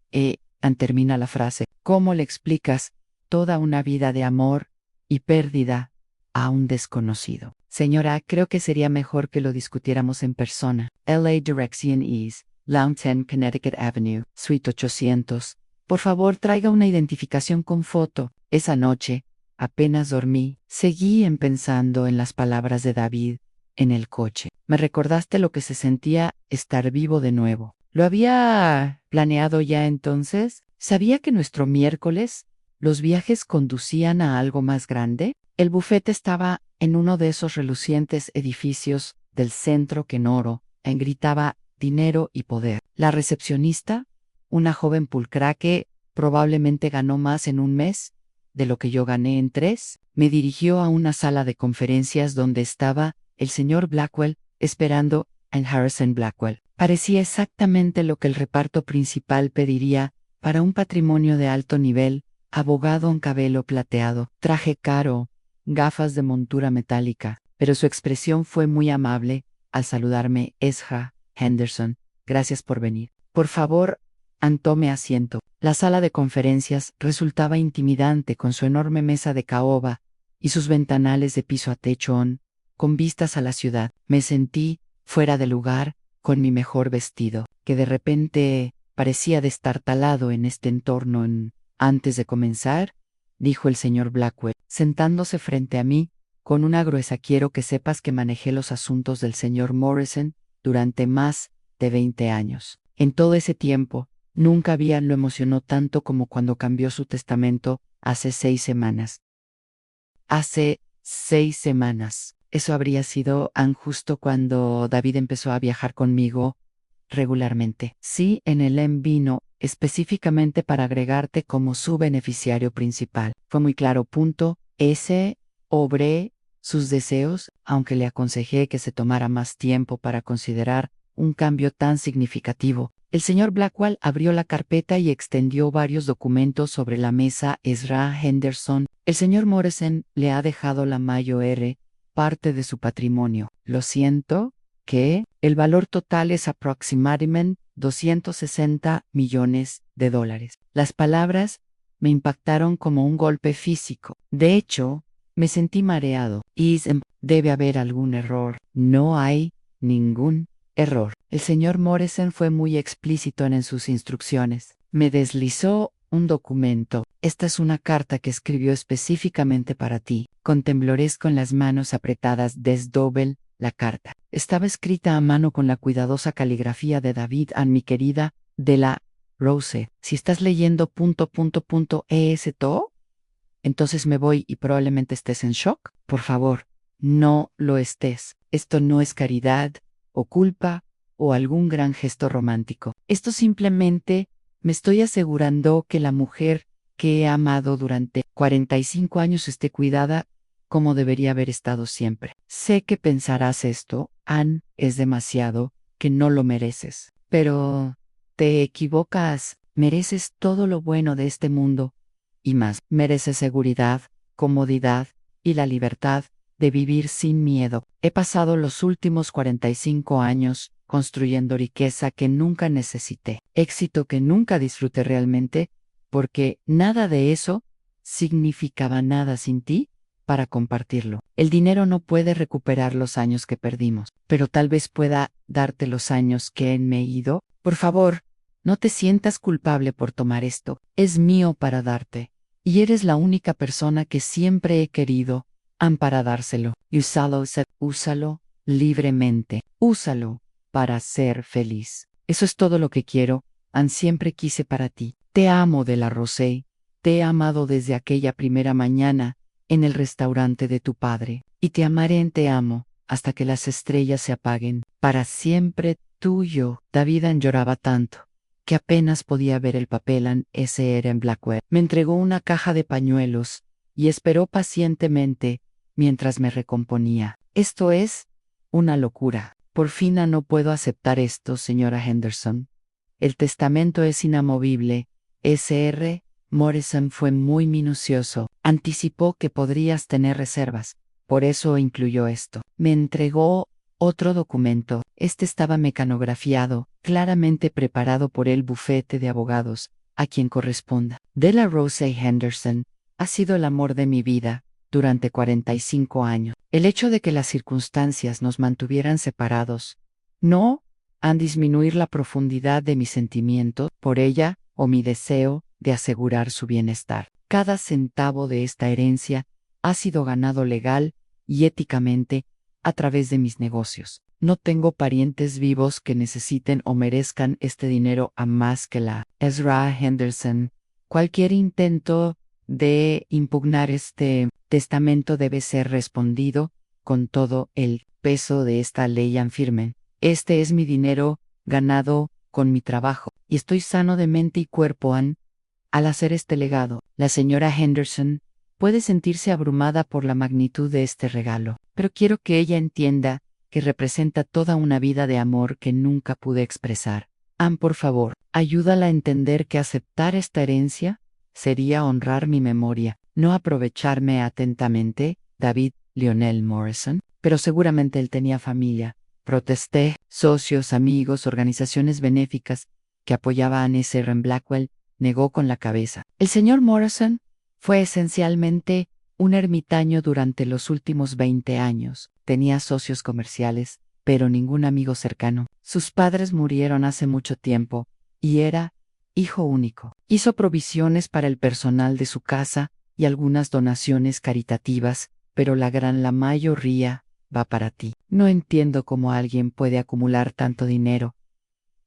A: termina la frase. ¿Cómo le explicas toda una vida de amor y pérdida a un desconocido? Señora, creo que sería mejor que lo discutiéramos en persona. LA Direction is Lounge 10 Connecticut Avenue, Suite 800. Por favor, traiga una identificación con foto. Esa noche, apenas dormí, seguí pensando en las palabras de David en el coche. Me recordaste lo que se sentía estar vivo de nuevo. ¿Lo había planeado ya entonces? ¿Sabía que nuestro miércoles los viajes conducían a algo más grande? El bufete estaba en uno de esos relucientes edificios del centro que en oro gritaba dinero y poder. La recepcionista, una joven pulcra que probablemente ganó más en un mes de lo que yo gané en 3, me dirigió a una sala de conferencias donde estaba el señor Blackwell esperando en Harrison Blackwell. Parecía exactamente lo que el reparto principal pediría para un patrimonio de alto nivel: abogado en cabello plateado, traje caro, gafas de montura metálica, pero su expresión fue muy amable al saludarme. Ezra Henderson, gracias por venir. Por favor, tome asiento. La sala de conferencias resultaba intimidante con su enorme mesa de caoba y sus ventanales de piso a techo con vistas a la ciudad. Me sentí fuera de lugar con mi mejor vestido, que de repente parecía destartalado en este entorno. Antes de comenzar, dijo el señor Blackwell, sentándose frente a mí con una gruesa: quiero que sepas que manejé los asuntos del señor Morrison durante más de 20 años. En todo ese tiempo, nunca lo emocionó tanto como cuando cambió su testamento hace 6 semanas. Hace 6 semanas. Eso habría sido justo cuando David empezó a viajar conmigo regularmente. Sí, en el vino, específicamente para agregarte como su beneficiario principal. Fue muy claro. Obré sus deseos, aunque le aconsejé que se tomara más tiempo para considerar un cambio tan significativo. El señor Blackwell abrió la carpeta y extendió varios documentos sobre la mesa. Ezra Henderson, el señor Morrison le ha dejado la mayor parte de su patrimonio. Lo siento, que el valor total es aproximadamente $260 millones. Las palabras me impactaron como un golpe físico. De hecho, me sentí mareado. Debe haber algún error. No hay ningún error. El señor Morrison fue muy explícito en sus instrucciones. Me deslizó un documento. Esta es una carta que escribió específicamente para ti. Con temblores, con las manos apretadas, desdoble la carta. Estaba escrita a mano con la cuidadosa caligrafía de David mi querida de la Rose. Si estás leyendo esto, entonces me voy y probablemente estés en shock. Por favor, no lo estés. Esto no es caridad, o culpa, o algún gran gesto romántico. Esto simplemente me estoy asegurando que la mujer que he amado durante 45 años esté cuidada como debería haber estado siempre. Sé que pensarás esto, Anne, es demasiado, que no lo mereces. Pero te equivocas. Mereces todo lo bueno de este mundo y más. Mereces seguridad, comodidad y la libertad de vivir sin miedo. He pasado los últimos 45 años construyendo riqueza que nunca necesité, éxito que nunca disfruté realmente, porque nada de eso significaba nada sin ti para compartirlo. El dinero no puede recuperar los años que perdimos, pero tal vez pueda darte los años que me he ido. Por favor, no te sientas culpable por tomar esto. Es mío para darte. Y eres la única persona que siempre he querido para dárselo. Y úsalo libremente. Úsalo para ser feliz. Eso es todo lo que quiero. Siempre quise para ti. Te amo, de la Rose. Te he amado desde aquella primera mañana en el restaurante de tu padre. Y te amaré te amo hasta que las estrellas se apaguen. Para siempre tuyo. David lloraba tanto que apenas podía ver el papel. En Blackwell. Me entregó una caja de pañuelos y esperó pacientemente mientras me recomponía. Esto es una locura. Por fin no puedo aceptar esto, señora Henderson. El testamento es inamovible. Sr. Morrison fue muy minucioso. Anticipó que podrías tener reservas. Por eso incluyó esto. Me entregó otro documento. Este estaba mecanografiado, claramente preparado por el bufete de abogados, a quien corresponda. De la Rose Henderson ha sido el amor de mi vida durante 45 años. El hecho de que las circunstancias nos mantuvieran separados no han disminuido la profundidad de mi sentimiento por ella o mi deseo de asegurar su bienestar. Cada centavo de esta herencia ha sido ganado legal y éticamente a través de mis negocios. No tengo parientes vivos que necesiten o merezcan este dinero a más que la Ezra Henderson. Cualquier intento de impugnar este testamento debe ser respondido con todo el peso de esta ley firme. Este es mi dinero ganado con mi trabajo, y estoy sano de mente y cuerpo al hacer este legado. La señora Henderson puede sentirse abrumada por la magnitud de este regalo, pero quiero que ella entienda que representa toda una vida de amor que nunca pude expresar. Por favor, ayúdala a entender que aceptar esta herencia sería honrar mi memoria, no aprovecharme atentamente. David Lionel Morrison. Pero seguramente él tenía familia. Protesté, socios, amigos, organizaciones benéficas que apoyaban a S.R. Blackwell, negó con la cabeza. El señor Morrison fue esencialmente un ermitaño durante los últimos 20 años. Tenía socios comerciales, pero ningún amigo cercano. Sus padres murieron hace mucho tiempo, y era hijo único. Hizo provisiones para el personal de su casa y algunas donaciones caritativas, pero la mayoría va para ti. No entiendo cómo alguien puede acumular tanto dinero.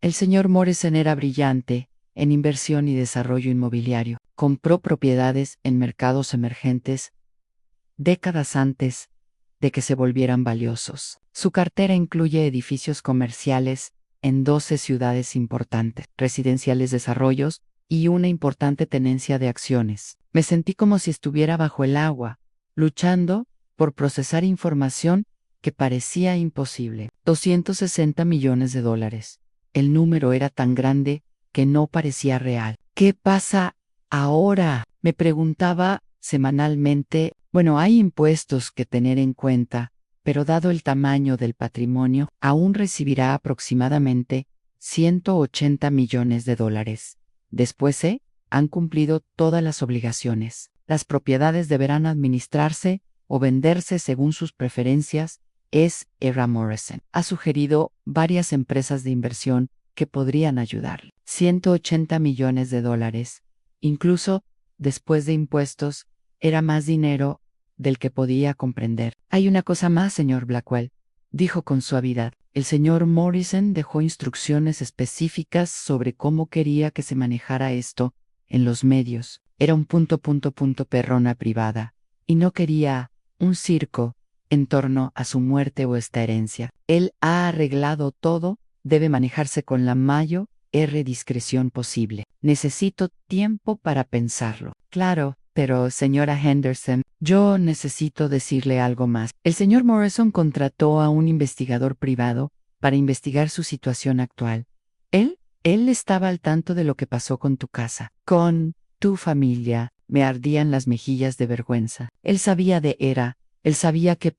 A: El señor Morrison era brillante en inversión y desarrollo inmobiliario. Compró propiedades en mercados emergentes décadas antes de que se volvieran valiosos. Su cartera incluye edificios comerciales en 12 ciudades importantes, residenciales, desarrollos y una importante tenencia de acciones. Me sentí como si estuviera bajo el agua, luchando por procesar información que parecía imposible. 260 millones de dólares. El número era tan grande que no parecía real. ¿Qué pasa ahora?, me preguntaba semanalmente. Bueno, hay impuestos que tener en cuenta, pero dado el tamaño del patrimonio, aún recibirá aproximadamente 180 millones de dólares. Después han cumplido todas las obligaciones. Las propiedades deberán administrarse o venderse según sus preferencias. S.R. Morrison ha sugerido varias empresas de inversión que podrían ayudarle. 180 millones de dólares. Incluso después de impuestos, era más dinero del que podía comprender. Hay una cosa más, señor Blackwell, dijo con suavidad. El señor Morrison dejó instrucciones específicas sobre cómo quería que se manejara esto en los medios. Era un perrona privada, y no quería un circo en torno a su muerte o esta herencia. Él ha arreglado todo, debe manejarse con la mayor discreción posible. Necesito tiempo para pensarlo. Claro, pero señora Henderson, yo necesito decirle algo más. El señor Morrison contrató a un investigador privado para investigar su situación actual. Él estaba al tanto de lo que pasó con tu casa, con tu familia. Me ardían las mejillas de vergüenza. Él sabía él sabía que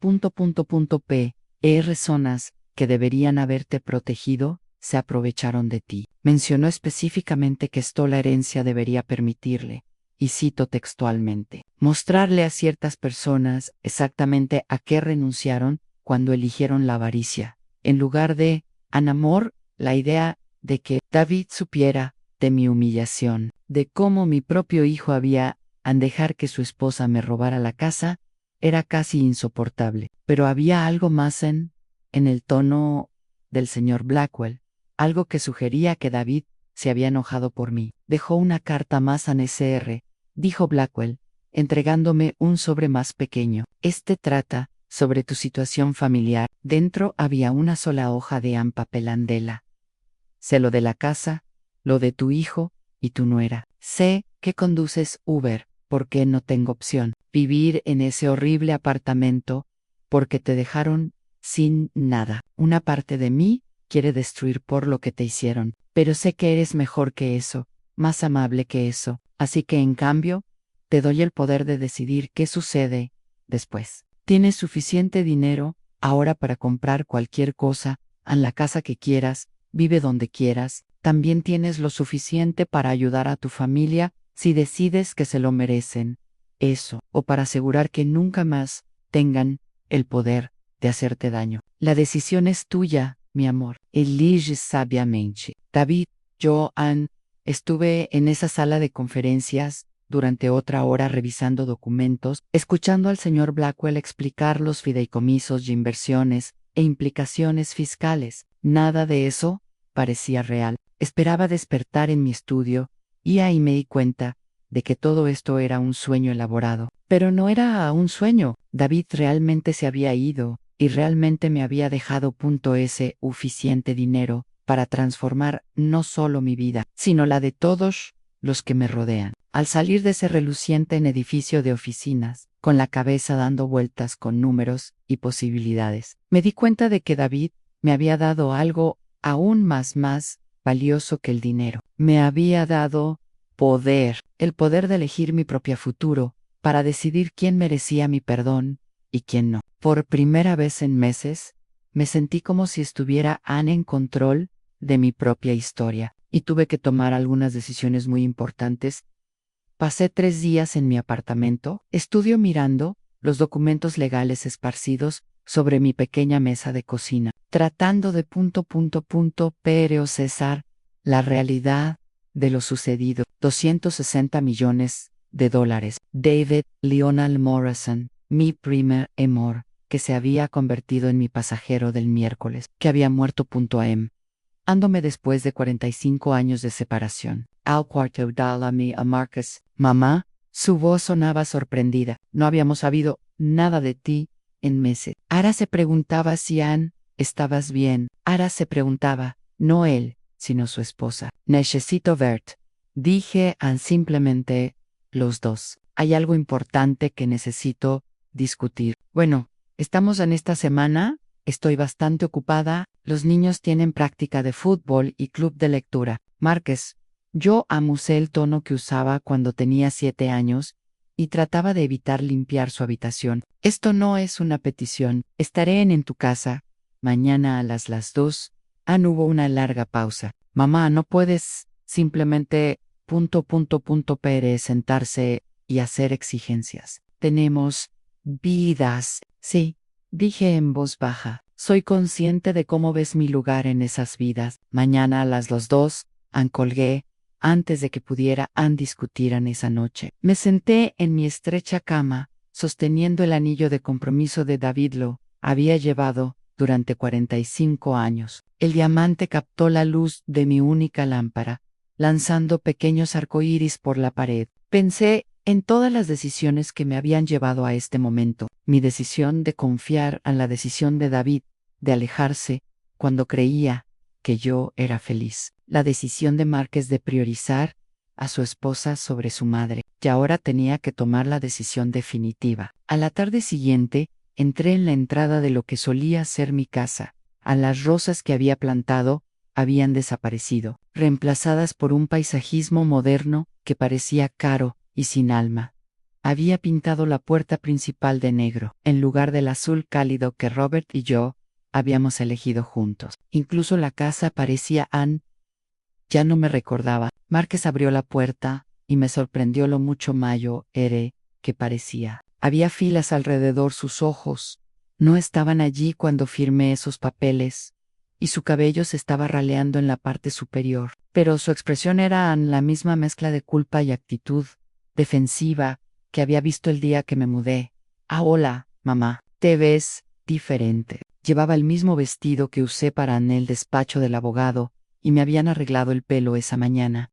A: zonas que deberían haberte protegido se aprovecharon de ti. Mencionó específicamente que la herencia debería permitirle, y cito textualmente, mostrarle a ciertas personas exactamente a qué renunciaron cuando eligieron la avaricia, en lugar de, amor, la idea de que David supiera de mi humillación, de cómo mi propio hijo había dejar que su esposa me robara la casa, era casi insoportable. Pero había algo más en el tono del señor Blackwell, algo que sugería que David se había enojado por mí. Dejó una carta más a S.R., dijo Blackwell, entregándome un sobre más pequeño. Este trata sobre tu situación familiar. Dentro había una sola hoja de papelandela. Sé lo de la casa, lo de tu hijo y tu nuera. Sé que conduces Uber, porque no tengo opción. Vivir en ese horrible apartamento, porque te dejaron sin nada. Una parte de mí quiere destruir por lo que te hicieron, pero sé que eres mejor que eso, más amable que eso, así que en cambio, te doy el poder de decidir qué sucede después. Tienes suficiente dinero ahora para comprar cualquier cosa, en la casa que quieras, vive donde quieras. También tienes lo suficiente para ayudar a tu familia si decides que se lo merecen. Eso, o para asegurar que nunca más tengan el poder de hacerte daño. La decisión es tuya, mi amor. Elige sabiamente. David, yo estuve en esa sala de conferencias durante otra hora revisando documentos, escuchando al señor Blackwell explicar los fideicomisos y inversiones e implicaciones fiscales. Nada de eso parecía real. Esperaba despertar en mi estudio y ahí me di cuenta de que todo esto era un sueño elaborado. Pero no era un sueño. David realmente se había ido y realmente me había dejado ese suficiente dinero para transformar no solo mi vida, sino la de todos los que me rodean. Al salir de ese reluciente edificio de oficinas, con la cabeza dando vueltas con números y posibilidades, me di cuenta de que David me había dado algo aún más valioso que el dinero. Me había dado poder, el poder de elegir mi propio futuro, para decidir quién merecía mi perdón y quién no. Por primera vez en meses, me sentí como si estuviera en control de mi propia historia, y tuve que tomar algunas decisiones muy importantes. Pasé 3 días en mi apartamento, estudio mirando los documentos legales esparcidos sobre mi pequeña mesa de cocina, tratando de procesar la realidad de lo sucedido. 260 millones de dólares. David Lionel Morrison, mi primer amor, que se había convertido en mi pasajero del miércoles, que había muerto. Ándome después de 45 años de separación. Al cuarto dálame a Marcus. Mamá, su voz sonaba sorprendida. No habíamos sabido nada de ti en meses. Ara se preguntaba si estabas bien. Ara se preguntaba, no él, sino su esposa. Necesito verte. Dije simplemente, los dos. Hay algo importante que necesito discutir. Bueno, estamos en esta semana. Estoy bastante ocupada. Los niños tienen práctica de fútbol y club de lectura. Márquez, yo amusé el tono que usaba cuando tenía 7 años y trataba de evitar limpiar su habitación. Esto no es una petición. Estaré en tu casa mañana a las 2. Hubo una larga pausa. Mamá, no puedes simplemente sentarse y hacer exigencias. Tenemos vidas. Sí, dije en voz baja. Soy consciente de cómo ves mi lugar en esas vidas. Mañana a las 2, colgué, antes de que pudiera discutir esa noche. Me senté en mi estrecha cama, sosteniendo el anillo de compromiso de David. Lo había llevado durante 45 años. El diamante captó la luz de mi única lámpara, lanzando pequeños arcoíris por la pared. Pensé en todas las decisiones que me habían llevado a este momento. Mi decisión de confiar en la decisión de David, de alejarse, cuando creía que yo era feliz. La decisión de Márquez de priorizar a su esposa sobre su madre. Y ahora tenía que tomar la decisión definitiva. A la tarde siguiente, entré en la entrada de lo que solía ser mi casa. Las rosas que había plantado habían desaparecido, reemplazadas por un paisajismo moderno que parecía caro y sin alma. Había pintado la puerta principal de negro, en lugar del azul cálido que Robert y yo habíamos elegido juntos. Incluso la casa parecía ya no me recordaba. Márquez abrió la puerta y me sorprendió lo mucho mayor que parecía. Había filas alrededor sus ojos. No estaban allí cuando firmé esos papeles, y su cabello se estaba raleando en la parte superior, pero su expresión era la misma mezcla de culpa y actitud defensiva que había visto el día que me mudé. Hola, mamá. Te ves diferente. Llevaba el mismo vestido que usé para el despacho del abogado, y me habían arreglado el pelo esa mañana.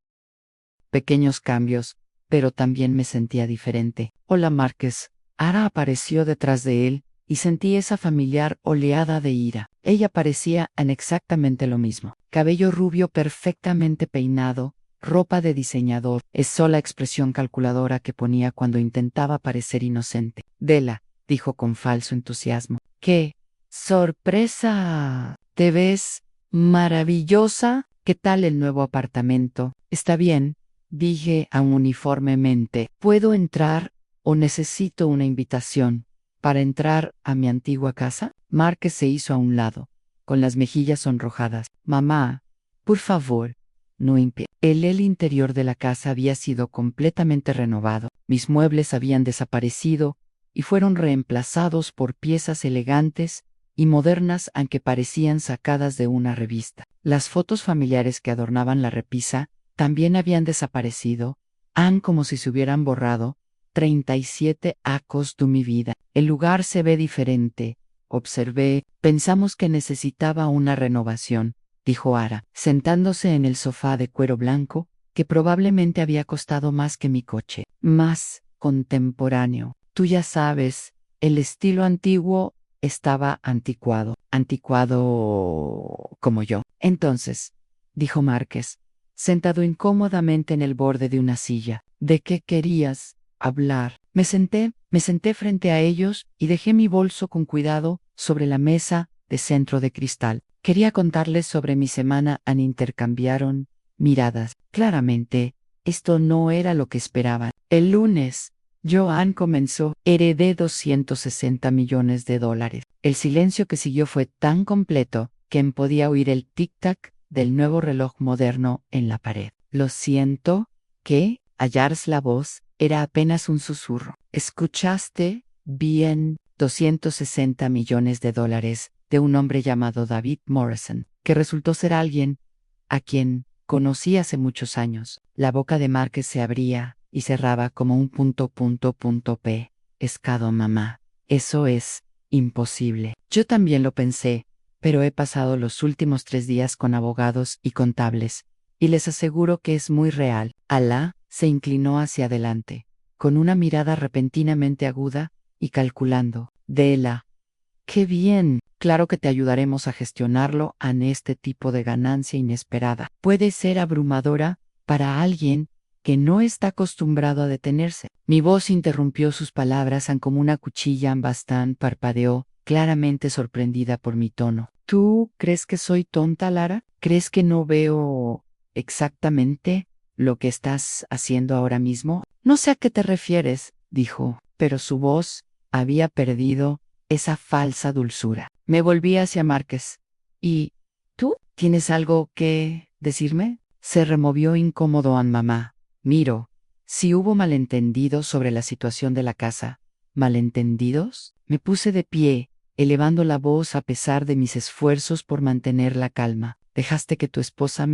A: Pequeños cambios, pero también me sentía diferente. Hola, Márquez. Ara apareció detrás de él, y sentí esa familiar oleada de ira. Ella parecía en exactamente lo mismo. Cabello rubio perfectamente peinado, ropa de diseñador, es sola expresión calculadora que ponía cuando intentaba parecer inocente. Dela, dijo con falso entusiasmo. ¡Qué sorpresa! ¿Te ves maravillosa? ¿Qué tal el nuevo apartamento? Está bien, dije uniformemente. ¿Puedo entrar o necesito una invitación para entrar a mi antigua casa? Márquez se hizo a un lado, con las mejillas sonrojadas. Mamá, por favor, no impida. El interior de la casa había sido completamente renovado. Mis muebles habían desaparecido y fueron reemplazados por piezas elegantes y modernas aunque parecían sacadas de una revista. Las fotos familiares que adornaban la repisa también habían desaparecido, como si se hubieran borrado 37 acos de mi vida. El lugar se ve diferente, observé. Pensamos que necesitaba una renovación, dijo Ara, sentándose en el sofá de cuero blanco, que probablemente había costado más que mi coche. Más contemporáneo. Tú ya sabes, el estilo antiguo estaba anticuado. Anticuado como yo. Entonces, dijo Márquez, sentado incómodamente en el borde de una silla. ¿De qué querías hablar? Me senté frente a ellos y dejé mi bolso con cuidado sobre la mesa de centro de cristal. Quería contarles sobre mi semana. Intercambiaron miradas. Claramente, esto no era lo que esperaban. El lunes, Joan comenzó. Heredé $260 millones. El silencio que siguió fue tan completo que podía oír el tic-tac del nuevo reloj moderno en la pared. Lo siento, ¿qué? Hallarse la voz era apenas un susurro. ¿Escuchaste bien? $260 millones de un hombre llamado David Morrison, que resultó ser alguien a quien conocí hace muchos años. La boca de Márquez se abría y cerraba como un P. Escado, mamá. Eso es imposible. Yo también lo pensé, pero he pasado los últimos 3 días con abogados y contables, y les aseguro que es muy real. Alá se inclinó hacia adelante, con una mirada repentinamente aguda y calculando. Dela. ¡Qué bien! Claro que te ayudaremos a gestionarlo en este tipo de ganancia inesperada. Puede ser abrumadora para alguien que no está acostumbrado a detenerse. Mi voz interrumpió sus palabras como una cuchilla. Bastán parpadeó, claramente sorprendida por mi tono. ¿Tú crees que soy tonta, Lara? ¿Crees que no veo exactamente lo que estás haciendo ahora mismo? No sé a qué te refieres, dijo, pero su voz había perdido esa falsa dulzura. Me volví hacia Márquez. ¿Y tú? ¿Tienes algo que decirme? Se removió incómodo a mamá. Miro, si hubo malentendidos sobre la situación de la casa. ¿Malentendidos? Me puse de pie, elevando la voz a pesar de mis esfuerzos por mantener la calma. Dejaste que tu esposa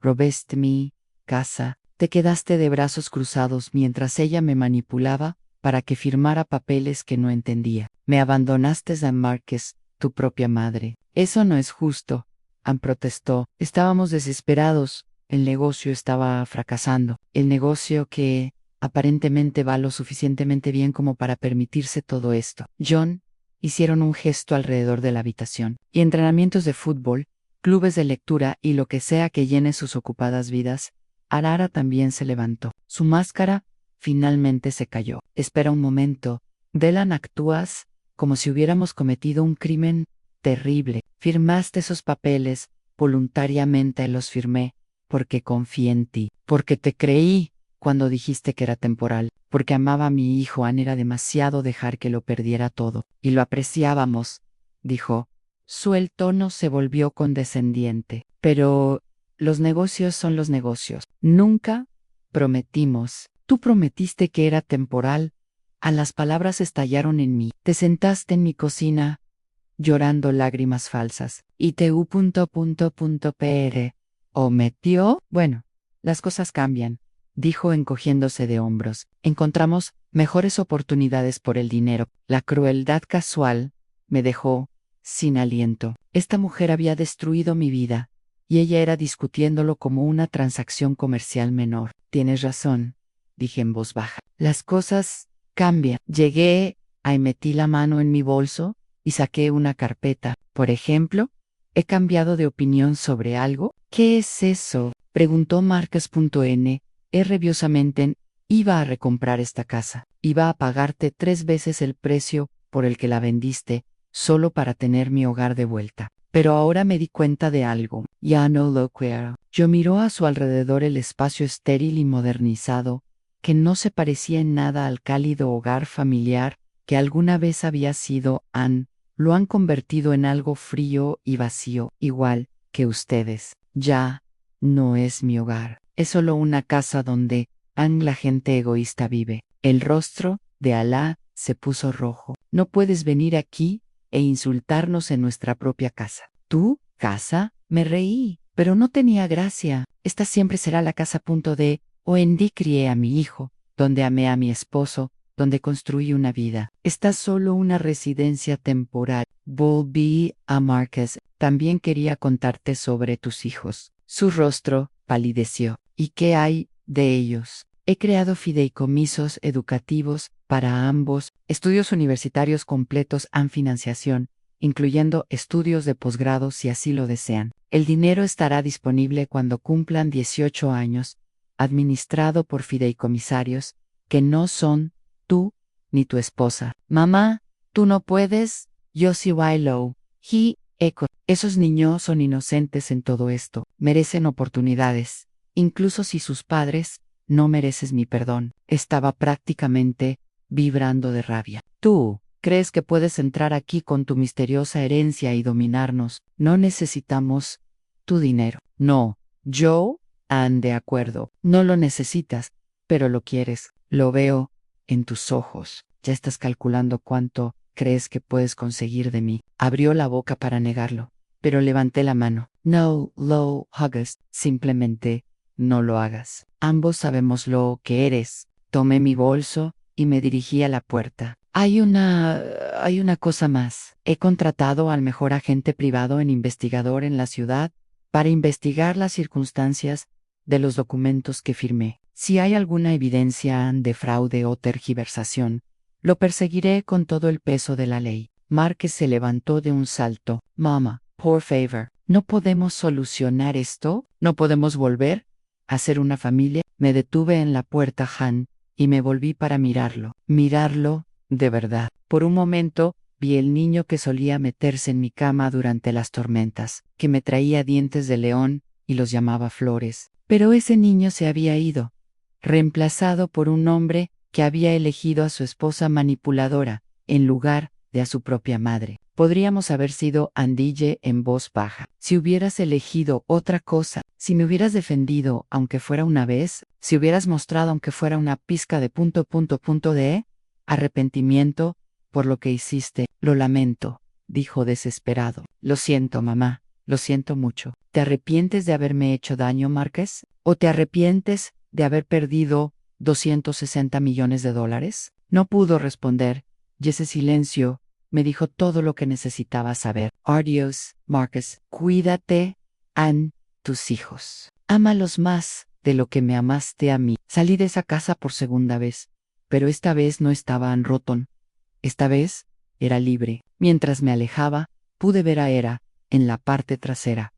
A: robaste mi casa. Te quedaste de brazos cruzados mientras ella me manipulaba para que firmara papeles que no entendía. Me abandonaste a Márquez, tu propia madre. Eso no es justo. Ann protestó. Estábamos desesperados. El negocio estaba fracasando. El negocio que aparentemente va lo suficientemente bien como para permitirse todo esto. John hicieron un gesto alrededor de la habitación. Y entrenamientos de fútbol, clubes de lectura y lo que sea que llene sus ocupadas vidas. Arara también se levantó. Su máscara finalmente se cayó. Espera un momento. Delan, actúas como si hubiéramos cometido un crimen terrible. Firmaste esos papeles, voluntariamente los firmé, porque confié en ti, porque te creí cuando dijiste que era temporal, porque amaba a mi hijo. Ann, era demasiado dejar que lo perdiera todo, y lo apreciábamos, dijo. Su tono se volvió condescendiente. Pero los negocios son los negocios. Nunca prometimos. Tú prometiste que era temporal. A las palabras estallaron en mí. Te sentaste en mi cocina, llorando lágrimas falsas. Y TU. ¿O metió? Bueno, las cosas cambian, dijo encogiéndose de hombros. Encontramos mejores oportunidades por el dinero. La crueldad casual me dejó sin aliento. Esta mujer había destruido mi vida, y ella era discutiéndolo como una transacción comercial menor. Tienes razón, dije en voz baja. Las cosas cambian. Llegué y metí la mano en mi bolso y saqué una carpeta. Por ejemplo, ¿he cambiado de opinión sobre algo? ¿Qué es eso? Preguntó Márquez. Rabiosamente. Iba a recomprar esta casa. Iba a pagarte 3 veces el precio por el que la vendiste, solo para tener mi hogar de vuelta. Pero ahora me di cuenta de algo. Ya no lo quiero. Yo miró a su alrededor el espacio estéril y modernizado, que no se parecía en nada al cálido hogar familiar que alguna vez había sido Ann. Lo han convertido en algo frío y vacío, igual que ustedes. Ya no es mi hogar. Es solo una casa donde la gente egoísta vive. El rostro de Alá se puso rojo. No puedes venir aquí e insultarnos en nuestra propia casa. ¿Tú? ¿Casa? Me reí, pero no tenía gracia. Esta siempre será la casa. Donde crié a mi hijo, donde amé a mi esposo, donde construí una vida. Esta es solo una residencia temporal. Volví a Marcus. También quería contarte sobre tus hijos. Su rostro palideció. ¿Y qué hay de ellos? He creado fideicomisos educativos para ambos, estudios universitarios completos en financiación, incluyendo estudios de posgrado si así lo desean. El dinero estará disponible cuando cumplan 18 años, administrado por fideicomisarios, que no son tú ni tu esposa. Mamá, tú no puedes, yo sí bailo. Eco. Esos niños son inocentes en todo esto, merecen oportunidades, incluso si sus padres no mereces mi perdón. Estaba prácticamente vibrando de rabia. Tú crees que puedes entrar aquí con tu misteriosa herencia y dominarnos. No necesitamos tu dinero. No, yo, de acuerdo, no lo necesitas, pero lo quieres. Lo veo en tus ojos. Ya estás calculando cuánto crees que puedes conseguir de mí. Abrió la boca para negarlo, pero levanté la mano. No lo hagas, simplemente no lo hagas. Ambos sabemos lo que eres. Tomé mi bolso y me dirigí a la puerta. Hay una cosa más. He contratado al mejor agente privado en investigador en la ciudad para investigar las circunstancias de los documentos que firmé. Si hay alguna evidencia de fraude o tergiversación, lo perseguiré con todo el peso de la ley. Márquez se levantó de un salto. Mamá, por favor, ¿no podemos solucionar esto? ¿No podemos volver a ser una familia? Me detuve en la puerta, Han, y me volví para mirarlo. Mirarlo, de verdad. Por un momento, vi el niño que solía meterse en mi cama durante las tormentas, que me traía dientes de león y los llamaba flores. Pero ese niño se había ido, reemplazado por un hombre que había elegido a su esposa manipuladora, en lugar de a su propia madre. Podríamos haber sido Andille en voz baja. Si hubieras elegido otra cosa, si me hubieras defendido aunque fuera una vez, si hubieras mostrado aunque fuera una pizca de de arrepentimiento por lo que hiciste, lo lamento, dijo desesperado. Lo siento, mamá, lo siento mucho. ¿Te arrepientes de haberme hecho daño, Márquez? ¿O te arrepientes de haber perdido $260 millones? No pudo responder, y ese silencio me dijo todo lo que necesitaba saber. Adiós, Márquez. Cuídate, tus hijos. Ámalos más de lo que me amaste a mí. Salí de esa casa por segunda vez, pero esta vez no estaba en Roton. Esta vez era libre. Mientras me alejaba, pude ver a Era, en la parte trasera.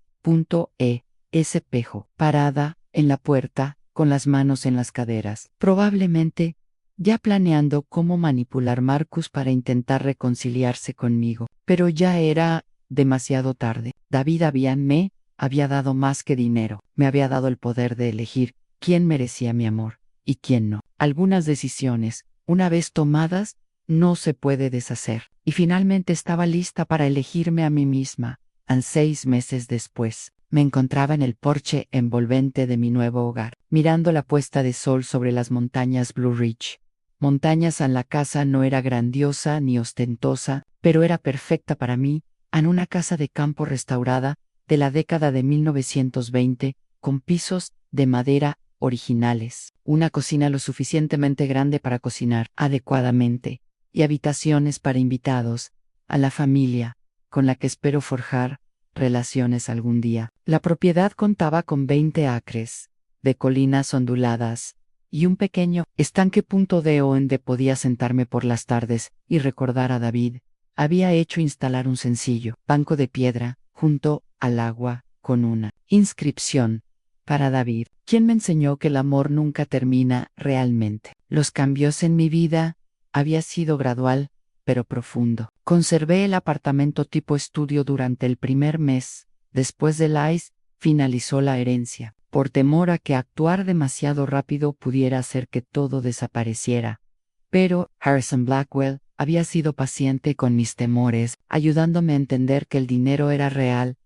A: Espejo, parada, en la puerta, con las manos en las caderas. Probablemente, ya planeando cómo manipular Marcus para intentar reconciliarse conmigo. Pero ya era demasiado tarde. David me había dado más que dinero. Me había dado el poder de elegir quién merecía mi amor y quién no. Algunas decisiones, una vez tomadas, no se puede deshacer. Y finalmente estaba lista para elegirme a mí misma. 6 meses después, me encontraba en el porche envolvente de mi nuevo hogar, mirando la puesta de sol sobre las montañas Blue Ridge. Montañas en la casa no era grandiosa ni ostentosa, pero era perfecta para mí, en una casa de campo restaurada de la década de 1920, con pisos de madera originales, una cocina lo suficientemente grande para cocinar adecuadamente, y habitaciones para invitados, a la familia, con la que espero forjar relaciones algún día. La propiedad contaba con 20 acres, de colinas onduladas, y un pequeño estanque. Donde podía sentarme por las tardes y recordar a David. Había hecho instalar un sencillo banco de piedra, junto al agua, con una inscripción para David, quien me enseñó que el amor nunca termina realmente. Los cambios en mi vida había sido gradual, pero profundo. Conservé el apartamento tipo estudio durante el primer mes. Después de Lice, finalizó la herencia, por temor a que actuar demasiado rápido pudiera hacer que todo desapareciera. Pero Harrison Blackwell había sido paciente con mis temores, ayudándome a entender que el dinero era real,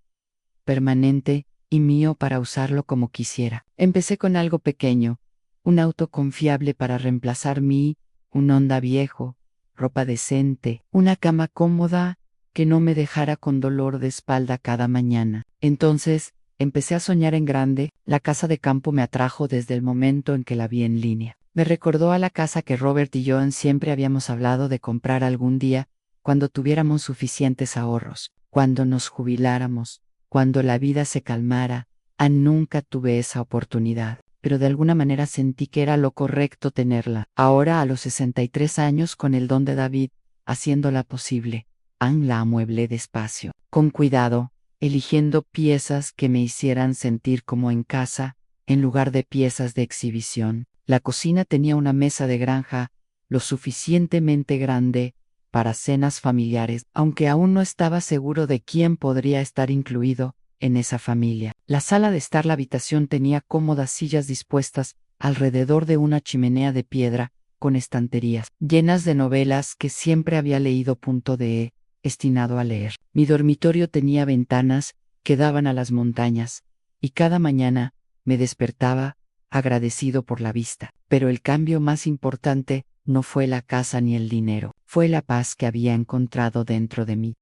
A: permanente y mío para usarlo como quisiera. Empecé con algo pequeño, un auto confiable para reemplazar un Honda viejo, ropa decente, una cama cómoda que no me dejara con dolor de espalda cada mañana. Entonces, empecé a soñar en grande. La casa de campo me atrajo desde el momento en que la vi en línea. Me recordó a la casa que Robert y yo siempre habíamos hablado de comprar algún día, cuando tuviéramos suficientes ahorros, cuando nos jubiláramos, cuando la vida se calmara. Nunca tuve esa oportunidad, pero de alguna manera sentí que era lo correcto tenerla. Ahora, a los 63 años, con el don de David, haciéndola posible, la amueblé despacio, con cuidado, eligiendo piezas que me hicieran sentir como en casa, en lugar de piezas de exhibición. La cocina tenía una mesa de granja, lo suficientemente grande para cenas familiares, aunque aún no estaba seguro de quién podría estar incluido en esa familia. La sala de estar, la habitación, tenía cómodas sillas dispuestas alrededor de una chimenea de piedra, con estanterías llenas de novelas que siempre había leído. Destinado a leer. Mi dormitorio tenía ventanas que daban a las montañas, y cada mañana me despertaba agradecido por la vista. Pero el cambio más importante no fue la casa ni el dinero, fue la paz que había encontrado dentro de mí.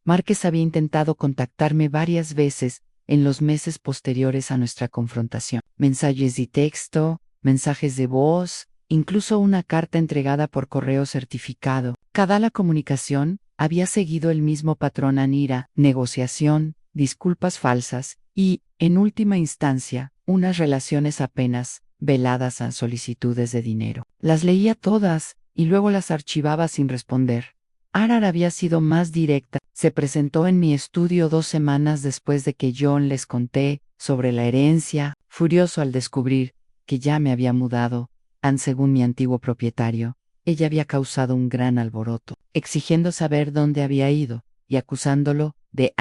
A: Márquez había intentado contactarme varias veces en los meses posteriores a nuestra confrontación. Mensajes de texto, mensajes de voz, incluso una carta entregada por correo certificado. Cada la comunicación había seguido el mismo patrón: ira, negociación, disculpas falsas y, en última instancia, unas relaciones apenas veladas a solicitudes de dinero. Las leía todas y luego las archivaba sin responder. Arar había sido más directa. Se presentó en mi estudio 2 semanas después de que John les conté sobre la herencia, furioso al descubrir que ya me había mudado. Según mi antiguo propietario, ella había causado un gran alboroto, exigiendo saber dónde había ido y acusándolo de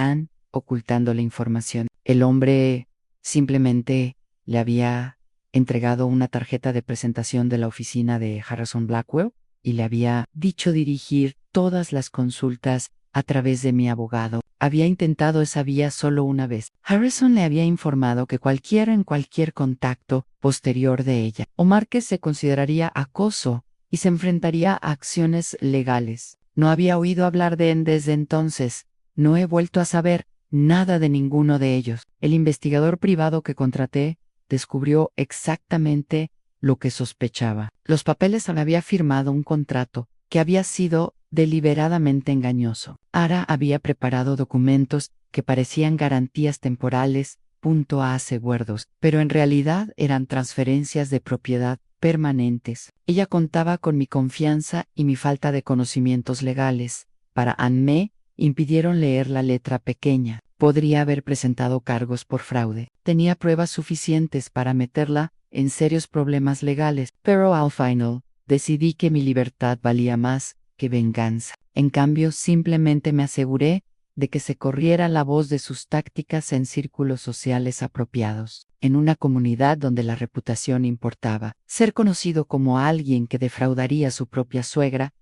A: ocultando la información. El hombre simplemente le había entregado una tarjeta de presentación de la oficina de Harrison Blackwell y le había dicho dirigir todas las consultas a través de mi abogado. Había intentado esa vía solo una vez. Harrison le había informado que en cualquier contacto posterior de ella, Márquez se consideraría acoso y se enfrentaría a acciones legales. No había oído hablar de él desde entonces. No he vuelto a saber nada de ninguno de ellos. El investigador privado que contraté descubrió exactamente lo que sospechaba. Los papeles había firmado un contrato que había sido deliberadamente engañoso. Ara había preparado documentos que parecían garantías temporales, acuerdos, pero en realidad eran transferencias de propiedad permanentes. Ella contaba con mi confianza y mi falta de conocimientos legales. Para me impidieron leer la letra pequeña. Podría haber presentado cargos por fraude. Tenía pruebas suficientes para meterla en serios problemas legales, pero al final decidí que mi libertad valía más que venganza. En cambio, simplemente me aseguré de que se corriera la voz de sus tácticas en círculos sociales apropiados. En una comunidad donde la reputación importaba, ser conocido como alguien que defraudaría a su propia suegra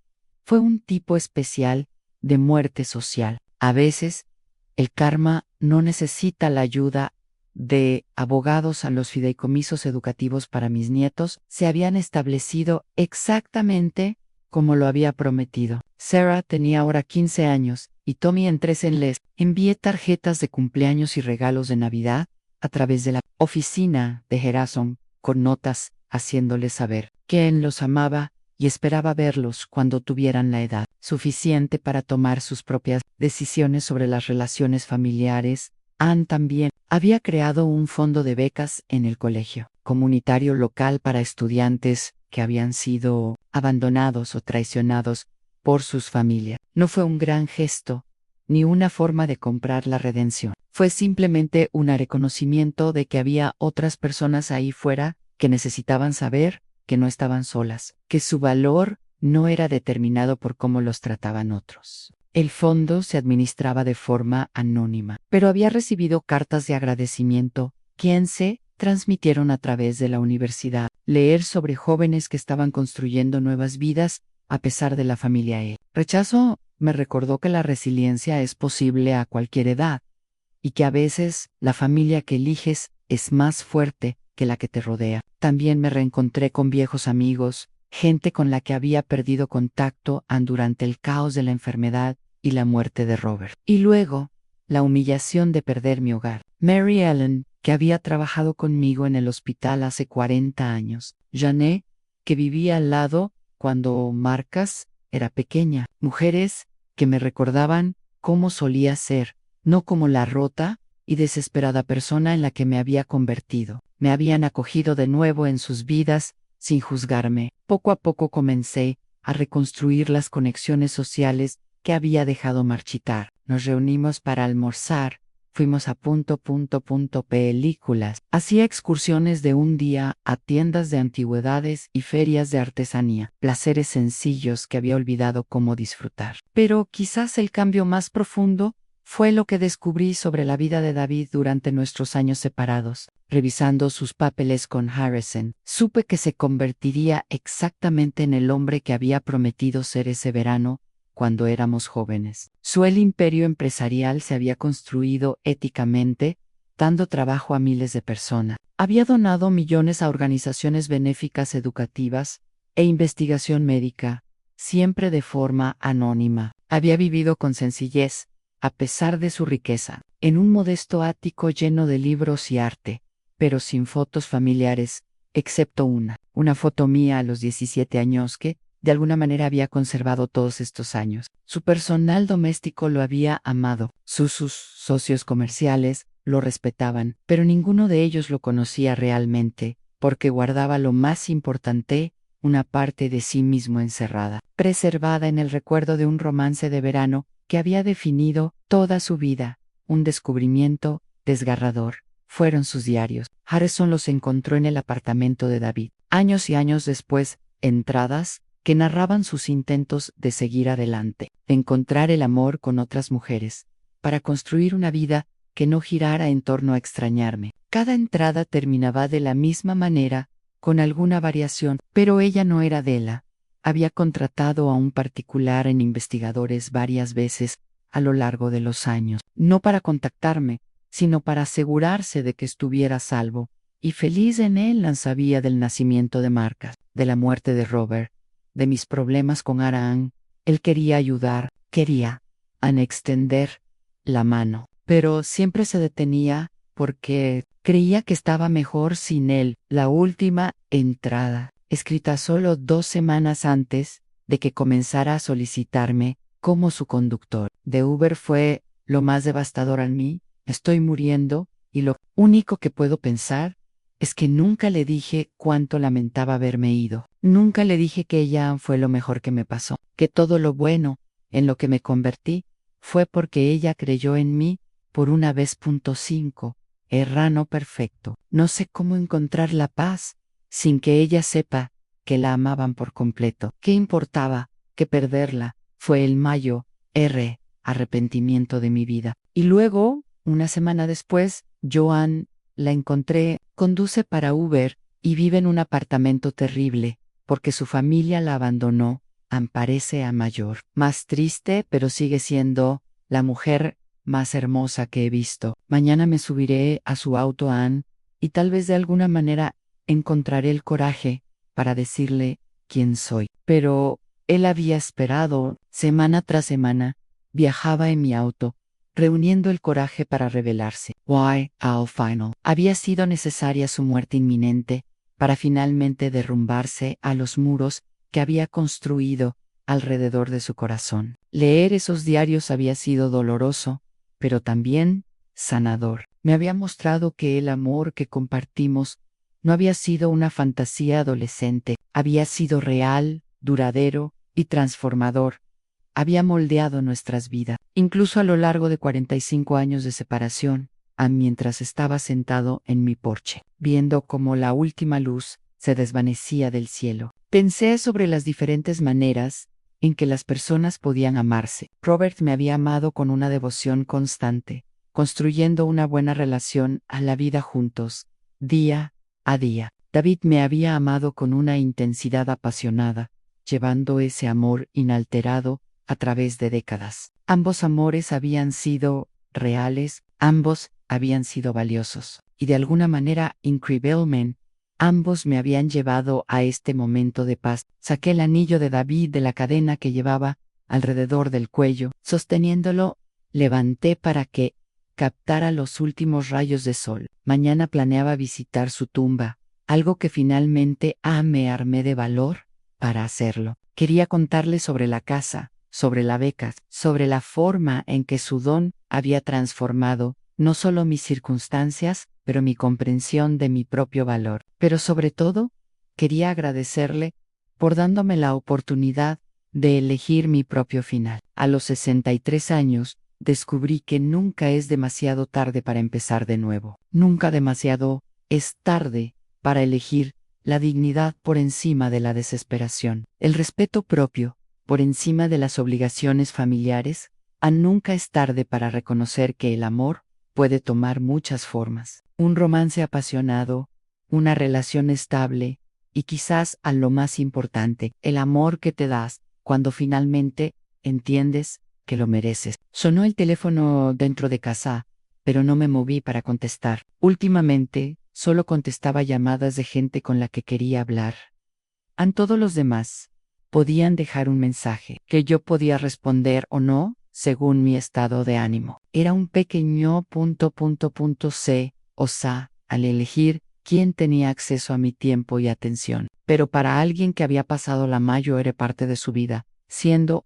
A: fue un tipo especial de muerte social. A veces, el karma no necesita la ayuda de abogados. A los fideicomisos educativos para mis nietos se habían establecido exactamente como lo había prometido. Sarah tenía ahora 15 años y Tommy en 13. Les envié tarjetas de cumpleaños y regalos de Navidad a través de la oficina de Harrison, con notas haciéndoles saber que él los amaba y esperaba verlos cuando tuvieran la edad suficiente para tomar sus propias decisiones sobre las relaciones familiares. Ann también había creado un fondo de becas en el colegio comunitario local para estudiantes que habían sido abandonados o traicionados por sus familias. No fue un gran gesto, ni una forma de comprar la redención. Fue simplemente un reconocimiento de que había otras personas ahí fuera que necesitaban saber que no estaban solas, que su valor no era determinado por cómo los trataban otros. El fondo se administraba de forma anónima, pero había recibido cartas de agradecimiento que se transmitieron a través de la universidad. Leer sobre jóvenes que estaban construyendo nuevas vidas a pesar de la familia. El rechazo me recordó que la resiliencia es posible a cualquier edad y que a veces la familia que eliges es más fuerte que la que te rodea. También me reencontré con viejos amigos, gente con la que había perdido contacto durante el caos de la enfermedad y la muerte de Robert. Y luego, la humillación de perder mi hogar. Mary Ellen, que había trabajado conmigo en el hospital hace 40 años. Janet, que vivía al lado cuando Marcas era pequeña. Mujeres que me recordaban cómo solía ser, no como la rota y desesperada persona en la que me había convertido. Me habían acogido de nuevo en sus vidas, sin juzgarme. Poco a poco comencé a reconstruir las conexiones sociales que había dejado marchitar. Nos reunimos para almorzar, fuimos a películas. Hacía excursiones de un día a tiendas de antigüedades y ferias de artesanía, placeres sencillos que había olvidado cómo disfrutar. Pero quizás el cambio más profundo fue lo que descubrí sobre la vida de David durante nuestros años separados. Revisando sus papeles con Harrison, supe que se convertiría exactamente en el hombre que había prometido ser ese verano cuando éramos jóvenes. Su imperio empresarial se había construido éticamente, dando trabajo a miles de personas. Había donado millones a organizaciones benéficas educativas e investigación médica, siempre de forma anónima. Había vivido con sencillez, a pesar de su riqueza, en un modesto ático lleno de libros y arte, pero sin fotos familiares, excepto una foto mía a los 17 años que, de alguna manera, había conservado todos estos años. Su personal doméstico lo había amado, sus socios comerciales lo respetaban, pero ninguno de ellos lo conocía realmente, porque guardaba lo más importante, una parte de sí mismo encerrada, preservada en el recuerdo de un romance de verano que había definido toda su vida, un descubrimiento desgarrador. Fueron sus diarios. Harrison los encontró en el apartamento de David, años y años después, entradas que narraban sus intentos de seguir adelante, de encontrar el amor con otras mujeres, para construir una vida que no girara en torno a extrañarme. Cada entrada terminaba de la misma manera, con alguna variación, pero ella no era Della. Había contratado a un particular en investigadores varias veces a lo largo de los años, no para contactarme, sino para asegurarse de que estuviera a salvo, y feliz en él sabía del nacimiento de Marcas, de la muerte de Robert, de mis problemas con Aran. Él quería ayudar, quería extender la mano, pero siempre se detenía porque creía que estaba mejor sin él. La última entrada, escrita solo 2 semanas antes de que comenzara a solicitarme como su conductor de Uber, fue lo más devastador a mí. Estoy muriendo, y lo único que puedo pensar es que nunca le dije cuánto lamentaba haberme ido. Nunca le dije que ella fue lo mejor que me pasó, que todo lo bueno en lo que me convertí fue porque ella creyó en mí por una vez. 5. Errano perfecto. No sé cómo encontrar la paz sin que ella sepa que la amaban por completo. ¿Qué importaba que perderla? Fue el mayor arrepentimiento de mi vida. Y luego, una semana después, Joan la encontré, conduce para Uber y vive en un apartamento terrible, porque su familia la abandonó. Parece a mayor, más triste, pero sigue siendo la mujer más hermosa que he visto. Mañana me subiré a su auto, Anne, y tal vez de alguna manera encontraré el coraje para decirle quién soy. Pero él había esperado, semana tras semana, viajaba en mi auto, reuniendo el coraje para rebelarse. Why, al final, había sido necesaria su muerte inminente para finalmente derrumbarse a los muros que había construido alrededor de su corazón. Leer esos diarios había sido doloroso, pero también sanador. Me había mostrado que el amor que compartimos no había sido una fantasía adolescente, había sido real, duradero y transformador. Había moldeado nuestras vidas, incluso a lo largo de 45 años de separación, mientras estaba sentado en mi porche, viendo cómo la última luz se desvanecía del cielo. Pensé sobre las diferentes maneras en que las personas podían amarse. Robert me había amado con una devoción constante, construyendo una buena relación a la vida juntos, día a día. David me había amado con una intensidad apasionada, llevando ese amor inalterado a través de décadas. Ambos amores habían sido reales, ambos habían sido valiosos, y de alguna manera, increíblemente, ambos me habían llevado a este momento de paz. Saqué el anillo de David de la cadena que llevaba alrededor del cuello, sosteniéndolo levanté para que captara los últimos rayos de sol. Mañana planeaba visitar su tumba, algo que finalmente me armé de valor para hacerlo. Quería contarle sobre la casa, sobre la beca, sobre la forma en que su don había transformado no solo mis circunstancias, pero mi comprensión de mi propio valor. Pero sobre todo, quería agradecerle por dándome la oportunidad de elegir mi propio final. A los 63 años, descubrí que nunca es demasiado tarde para empezar de nuevo. Nunca demasiado es tarde para elegir la dignidad por encima de la desesperación, el respeto propio por encima de las obligaciones familiares. Nunca es tarde para reconocer que el amor puede tomar muchas formas. Un romance apasionado, una relación estable y quizás a lo más importante, el amor que te das cuando finalmente entiendes que lo mereces. Sonó el teléfono dentro de casa, pero no me moví para contestar. Últimamente, solo contestaba llamadas de gente con la que quería hablar. Todos los demás podían dejar un mensaje que yo podía responder o no, según mi estado de ánimo. Era un pequeño al elegir quién tenía acceso a mi tiempo y atención. Pero para alguien que había pasado la mayor parte de su vida, siendo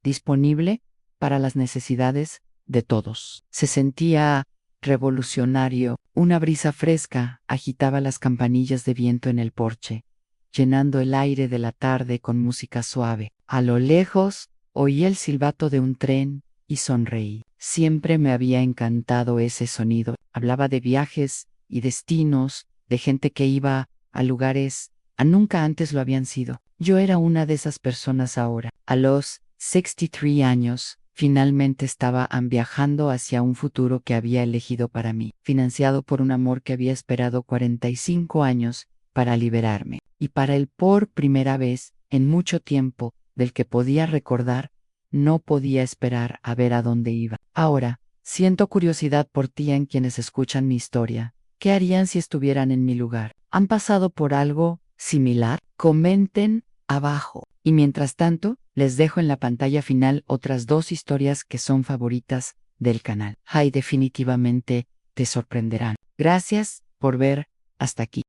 A: disponible para las necesidades de todos. Se sentía revolucionario. Una brisa fresca agitaba las campanillas de viento en el porche, llenando el aire de la tarde con música suave. A lo lejos, oí el silbato de un tren y sonreí. Siempre me había encantado ese sonido. Hablaba de viajes y destinos, de gente que iba a lugares nunca antes lo habían sido. Yo era una de esas personas ahora. A los 63 años, finalmente estaba viajando hacia un futuro que había elegido para mí, financiado por un amor que había esperado 45 años para liberarme. Y por primera vez en mucho tiempo, del que podía recordar, no podía esperar a ver a dónde iba. Ahora, siento curiosidad por ti en quienes escuchan mi historia. ¿Qué harían si estuvieran en mi lugar? ¿Han pasado por algo similar? Comenten abajo. Y mientras tanto, les dejo en la pantalla final otras 2 historias que son favoritas del canal. Definitivamente te sorprenderán. Gracias por ver hasta aquí.